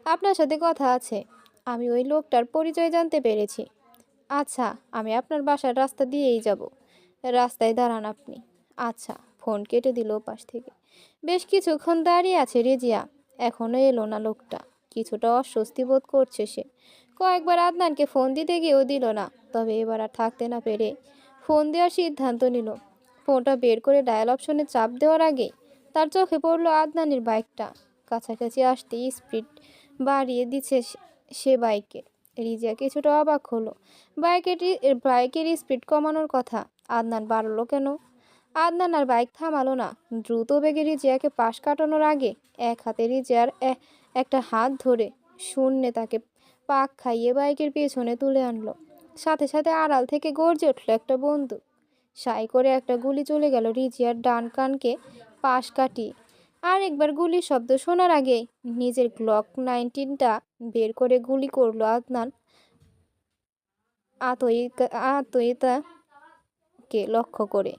আপনার সাথে কথা আছে। আমি ওই লোকটার পরিচয় জানতে পেরেছি। আচ্ছা, আমি আপনার বাসার রাস্তা দিয়েই যাব। রাস্তায় দাঁড়ান আপনি। আচ্ছা। ফোন কেটে দিল পাশ থেকে। বেশ কিছুক্ষণ দাঁড়িয়ে আছে রিজিয়া। এখনও এলো না লোকটা। কিছুটা অস্বস্তি বোধ করছে সে। কয়েকবার আদনানকে ফোন দিতে গিয়েও দিল না। তবে এবার আর থাকতে না পেরে ফোন দেওয়ার সিদ্ধান্ত নিল। ফোনটা বের করে ডায়াল অপশনে চাপ দেওয়ার আগেই তার চোখে পড়ল আদনানের বাইকটা। কাছাকাছি আসতেই স্পিড বাড়িয়ে দিচ্ছে সে বাইকে। রিজিয়া কিছুটা অবাক হলো। বাইকের স্পিড কমানোর কথা। আদনান বাড়লো কেন? আদনান আর বাইক থামালো না। দ্রুত বেগে রিজিয়াকে পাশ কাটানোর আগে এক হাতে রিজিয়ার একটা হাত ধরে শূন্যে তাকে পাক খাইয়ে বাইকের পেছনে তুলে আনলো। সাথে সাথে আড়াল থেকে গর্জে উঠল একটা বন্দুক। সাই করে একটা গুলি চলে গেল রিজিয়ার ডান কানকে পাশ কাটিয়ে। আর একবার গুলির শব্দ শোনার আগেই নিজের গ্লক 19টা বের করে গুলি করলো আদনান আতইতাকে লক্ষ্য করে।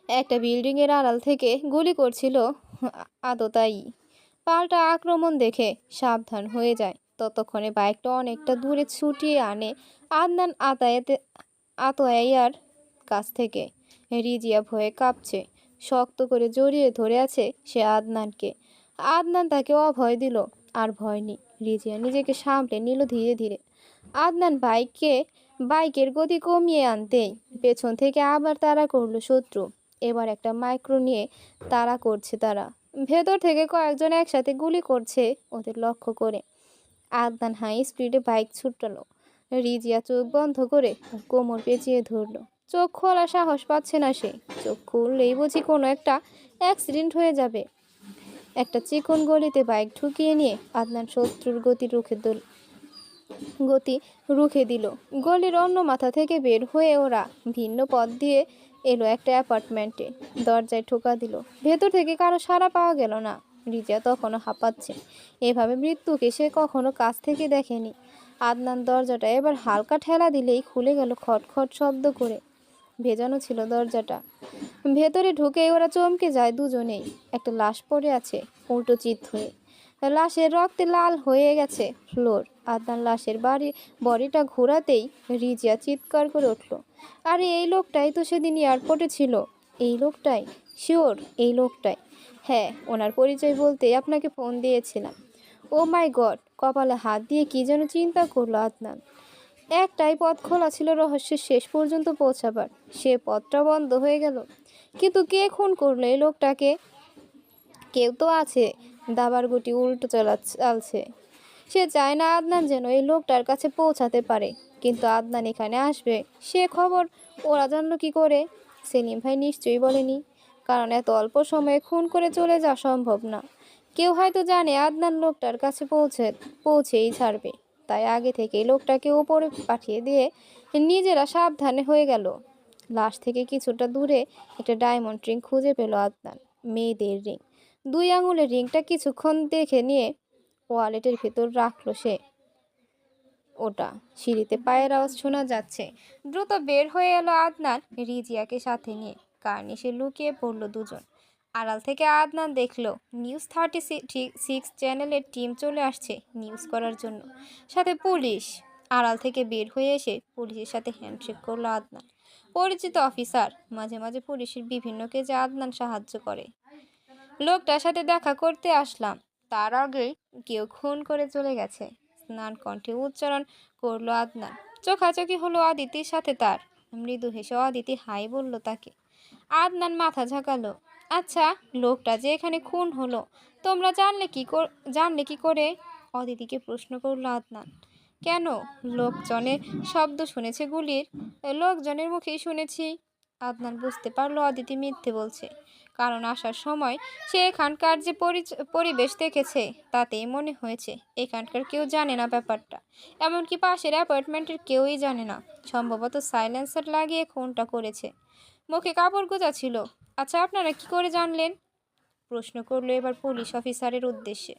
একটা বিল্ডিংয়ের আড়াল থেকে গুলি করছিল আততায়ী। পাল্টা আক্রমণ দেখে সাবধান হয়ে যায়। ততক্ষণে বাইকটা অনেকটা দূরে ছুটিয়ে আনে আদনান আতয়াইয়ার কাছ থেকে। রিজিয়া ভয়ে কাঁপছে। শক্ত করে জড়িয়ে ধরে আছে সে আদনানকে। আদনান তাকে অভয় দিল। আর ভয় নেই। রিজিয়া নিজেকে সামলে নিল ধীরে ধীরে। আদনান বাইকের গতি কমিয়ে আনতেই পেছন থেকে আবার তাড়া করলো শত্রু। এবার একটা মাইক্রো নিয়ে তাড়া করছে তারা। ভেতর থেকে কয়েকজন একসাথে গুলি করছে ওদের লক্ষ্য করে। আদনান হাই স্পিডে বাইক ছুটালো। রিজিয়া চোখ বন্ধ করে কোমর পেঁচিয়ে ধরলো। চোখ খোলার সাহস পাচ্ছে না সে। চোখ খুললেই বুঝি কোনো একটা অ্যাক্সিডেন্ট হয়ে যাবে। একটা চিকন গলিতে বাইক ঢুকিয়ে নিয়ে আদনান শত্রুর গতি রুখে দিল। গলির অন্য মাথা থেকে বের হয়ে ওরা ভিন্ন পথ দিয়ে এলো একটা অ্যাপার্টমেন্টে। দরজায় ঠোকা দিল। ভেতর থেকে কারো সাড়া পাওয়া গেল না। রিজা তখনও হাঁপাচ্ছে। এভাবে মৃত্যুকে সে কখনো কাছ থেকে দেখেনি। আদনান দরজাটা এবার হালকা ঠেলা দিলেই খুলে গেল খটখট শব্দ করে। ভেজানো ছিল দরজাটা। ভেতরে ঢুকেই ওরা চমকে যায় দুজনেই। একটা লাশ পড়ে আছে উল্টো চিত হয়ে। লাশের রক্তে লাল হয়ে গেছে ফ্লোর। আদনান লাশের বডিটা ঘোরাতেই রিজিয়া চিৎকার করে উঠল। আরে এই লোকটাই তো সেদিন এয়ারপোর্টে ছিল। এই লোকটাই? শিওর এই লোকটাই। হ্যাঁ, ওনার পরিচয় বলতেই আপনাকে ফোন দিয়েছিলাম। ও মাই গড! কপালে হাত দিয়ে কি যেন চিন্তা করলো আদনান। একটাই পথ খোলা ছিল রহস্যের শেষ পর্যন্ত পৌঁছাবার। সে পথটা বন্ধ হয়ে গেল। কিন্তু কে খুন করলো এই লোকটাকে? কেউ তো আছে দাবার গুটি উল্টো চালছে। সে চায় না আদনান যেন এই লোকটার কাছে পৌঁছাতে পারে। কিন্তু আদনান এখানে আসবে সে খবর ওরা জানলো কি করে? সেলিম ভাই নিশ্চয়ই বলেনি। কারণ এত অল্প সময়ে খুন করে চলে যাওয়া সম্ভব না। কেউ হয়তো জানে আদনান লোকটার কাছে পৌঁছেই ছাড়বে। তাই আগে থেকেই লোকটাকে ওপরে পাঠিয়ে দিয়ে নিজেরা সাবধানে হয়ে গেল। লাশ থেকে কিছুটা দূরে একটা ডায়মন্ড রিং খুঁজে পেল আদনান। মেয়েদের রিং। 2 আঙুলের রিংটা কিছুক্ষণ দেখে নিয়ে ওয়ালেটের ভেতর রাখলো সে। ওটা সিঁড়িতে পায়ের আওয়াজ শোনা যাচ্ছে। দ্রুত বের হয়ে এলো আদনান রিজিয়াকে সাথে নিয়ে। কার্নিশে লুকিয়ে পড়ল দুজন। আড়াল থেকে আদনান দেখলো নিউজ 36 চ্যানেলের টিম চলে আসছে নিউজ করার জন্য। সাথে পুলিশ। আড়াল থেকে বের হয়ে এসে পুলিশের সাথে হ্যান্ডশেক করলো আদনান। পরিচিত অফিসার। মাঝে মাঝে পুলিশের বিভিন্ন কাজে আদনান সাহায্য করে। লোকটার সাথে দেখা করতে আসলাম। তার আগেই কেউ খুন করে চলে গেছে। স্নান কণ্ঠে উচ্চারণ করলো আদনান। চোখাচোখি হলো অদিতির সাথে তার। মৃদু হেসে অদিতি হাই বলল তাকে। আদনান মাথা ঝাঁকালো। আচ্ছা, লোকটা যে এখানে খুন হলো তোমরা জানলে কি করে? অদিতিকে প্রশ্ন করলো আদনান। কেন? লোকজনের শব্দ শুনেছে গুলির। লোকজনের মুখেই শুনেছি। আদনান বুঝতে পারলো অদিতি মিথ্যে বলছে। কারণ আসার সময় সে এখানকার যে পরিবেশ দেখেছে তাতেই মনে হয়েছে এখানকার কেউ জানে না ব্যাপারটা। এমনকি পাশের অ্যাপার্টমেন্টের কেউই জানে না। সম্ভবত সাইলেন্সার লাগিয়ে খুনটা করেছে। মুখে কাপড় গোঁজা ছিল। আচ্ছা, আপনারা কি করে জানলেন? প্রশ্ন করলো এবার পুলিশ অফিসারের উদ্দেশ্যে।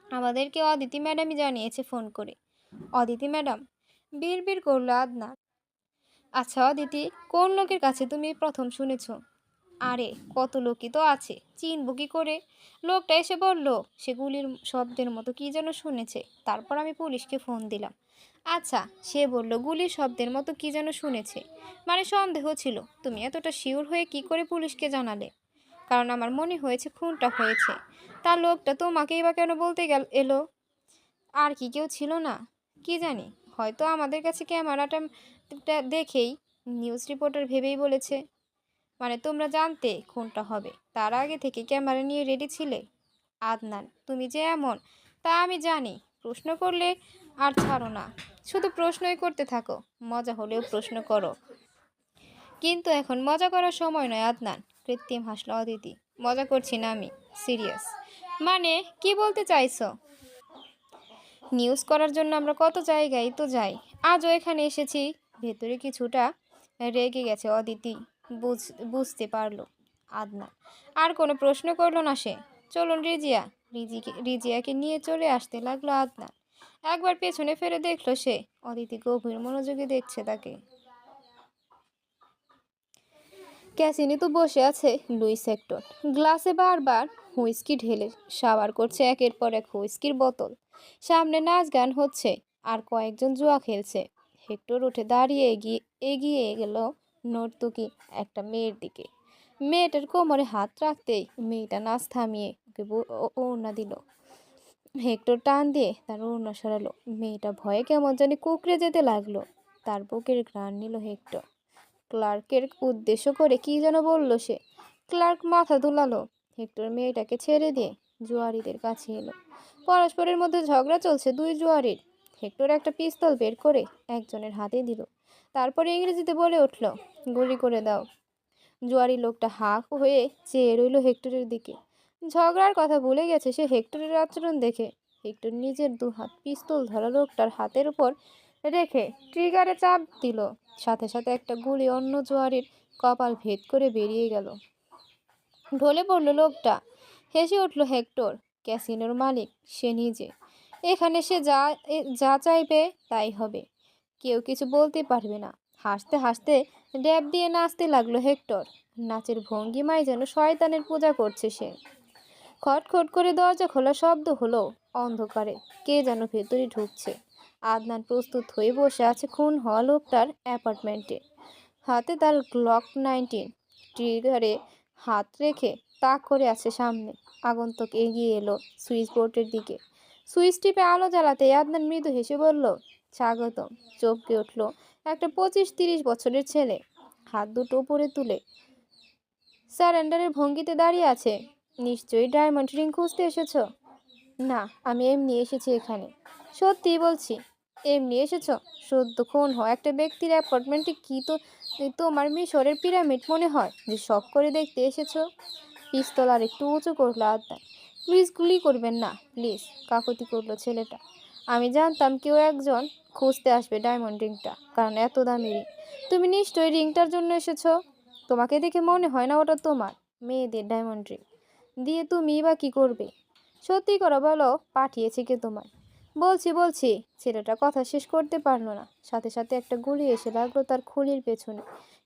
আমাদেরকে অদিতি ম্যাডামই জানিয়েছে ফোন করে। অদিতি ম্যাডাম? বিড়বিড় করলো আদনান। আচ্ছা অদিতি, কোন লোকের কাছে তুমি প্রথম শুনেছ? আরে কত লোকই তো আছে, চিনব কি করে? লোকটা এসে বলল সে গুলির শব্দের মতো কি যেন শুনেছে। তারপর আমি পুলিশকে ফোন দিলাম। আচ্ছা, সে বলল গুলির শব্দের মতো কি যেন শুনেছে, মানে সন্দেহ ছিল। তুমি এতটা শিওর হয়ে কি করে পুলিশকে জানালে? কারণ আমার মনে হয়েছে খুনটা হয়েছে। তার লোকটা তোমাকেই বা কেন বলতে এলো? আর কি কেউ ছিল না? কি জানি, হয়তো আমাদের কাছে ক্যামেরাটা দেখেই নিউজ রিপোর্টার ভেবেই বলেছে। মানে তোমরা জানতে খুনটা হবে, তার আগে থেকে ক্যামেরা নিয়ে রেডি ছিলে? আদনান, তুমি যে এমন তা আমি জানি। প্রশ্ন করলে আর ছাড়ো না, শুধু প্রশ্নই করতে থাকো। মজা হলেও প্রশ্ন করো। কিন্তু এখন মজা করার সময় নয় আদনান। কৃত্রিম হাসল অদিতি। মজা করছি না আমি, সিরিয়াস। মানে কি বলতে চাইছো? নিউজ করার জন্য আমরা কত জায়গায় তো যাই, আজও এখানে এসেছি। ভেতরে কিছুটা রেগে গেছে অদিতি। বুঝতে পারলো আদনান। আর কোনো প্রশ্ন করলো না সে। চলুন রিজিয়া। রিজিয়াকে নিয়ে চলে আসতে লাগলো আদনান। একবার পেছনে ফিরে দেখলো সে অদিতি গভীর মনোযোগে দেখছে তাকে। ক্যাসিনি তো বসে আছে লুইস হেক্টর। গ্লাসে বারবার হুইস্কি ঢেলে সাবার করছে একের পর এক হুইস্কির বোতল। সামনে নাচ গান হচ্ছে আর কয়েকজন জুয়া খেলছে। হেক্টর উঠে দাঁড়িয়ে এগিয়ে গেল নর্তকী একটা মেয়ের দিকে। মেয়েটার কোমরে হাত রাখতেই মেয়েটা নাচ থামিয়ে ওকে ওড়না দিল। হেক্টর টান দিয়ে তার ওড়না সরালো। মেয়েটা ভয়ে কেমন জানি কুকড়ে যেতে লাগলো। তার বুকের ঘ্রাণ নিল হেক্টর। ক্লার্কের উদ্দেশ্য করে কি যেন বলল সে। ক্লার্ক মাথা দুলালো। হেক্টর মেয়েটাকে ছেড়ে দিয়ে জুয়ারিদের কাছে এলো। পরস্পরের মধ্যে ঝগড়া চলছে দুই জুয়ারির। হেক্টর একটা পিস্তল বের করে একজনের হাতে দিল। তারপরে ইংরেজিতে বলে উঠল, গুলি করে দাও। জুয়ারি লোকটা হাঁ হয়ে চেয়ে রইল হেক্টরের দিকে। ঝগড়ার কথা ভুলে গেছে সে হেক্টরের আচরণ দেখে। হেক্টর নিজের দুহাত পিস্তল ধরা লোকটার হাতের উপর রেখে ট্রিগারে চাপ দিল। সাথে সাথে একটা গুলি অন্য জোয়ারির কপাল ভেদ করে বেরিয়ে গেল। ঢলে পড়ল লোকটা। হেসে উঠল হেক্টর। ক্যাসিনোর মালিক সে নিজে। এখানে সে যা চাইবে তাই হবে, কেউ কিছু বলতে পারবে না। হাসতে হাসতে ড্যাব দিয়ে নাচতে লাগলো হেক্টর। নাচের ভঙ্গিমায় যেন শয়তানের পূজা করছে সে। খটখট করে দরজা খোলা শব্দ হলো। অন্ধকারে কে যেন ভেতরে ঢুকছে। আদনান প্রস্তুত হয়ে বসে আছে খুন হওয়া লোকটার অ্যাপার্টমেন্টে। হাতে তার গ্লক 19 ট্রিগারে হাত রেখে তাক করে আছে সামনে। আগন্তুক এগিয়ে এলো সুইচ বোর্ডের দিকে। সুইচ টিপে আলো জ্বালাতে আদনান মৃদু হেসে বলল, স্বাগতম। চমকে উঠল একটা 25-30 বছরের ছেলে। হাত দুটো উপরে তুলে স্যারেন্ডারের ভঙ্গিতে দাঁড়িয়ে আছে। নিশ্চয়ই ডায়মন্ড রিং খুঁজতে এসেছ? না, আমি এমনি এসেছি এখানে। সত্যিই বলছি। এমনি এসেছ? সদ্য খুন হওয়া একটা ব্যক্তির অ্যাপার্টমেন্টে কি তো তোমার মিশরের পিরামিড মনে হয় যে শখ করে দেখতে এসেছো? পিস্তল আর একটু উঁচু করলো আদনান। প্লিজ গুলি করবেন না, প্লিজ, কাকুতি করলো ছেলেটা। আমি জানতাম কেউ একজন খুঁজতে আসবে ডায়মন্ড রিংটা, কারণ এত দামি রিং। তুমি নিশ্চয়ই রিংটার জন্য এসেছো। তোমাকে দেখে মনে হয় না ওটা তোমার। মেয়েদের ডায়মন্ড রিং দিয়ে তুমিই বা কী করবে? সত্যি করে বলো, পাঠিয়েছে কে তোমায়? বলছি। ছেলেটা কথা শেষ করতে পারলো না। সাথে সাথে একটা গুলি এসে লাগলো তার খুলির পেছনে।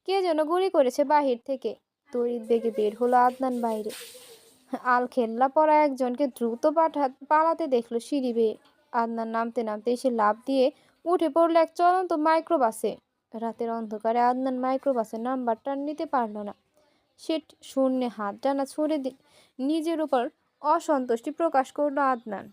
কে যেন গুলি করেছে বাহির থেকে। তড়িৎ বেগে বের হলো আদনান বাইরে। আলখেল্লা পরা একজনকে দ্রুত পালাতে দেখলো সিঁড়ি বেয়ে। আদনান নামতে নামতে এসে লাফ দিয়ে উঠে পড়লো এক চলন্ত মাইক্রোবাসে। রাতের অন্ধকারে আদনান মাইক্রোবাসের নাম্বারটা নিতে পারলো না। শূন্যে হাত টানা ছুড়ে নিজের উপর অসন্তুষ্টি প্রকাশ করলো আদনান।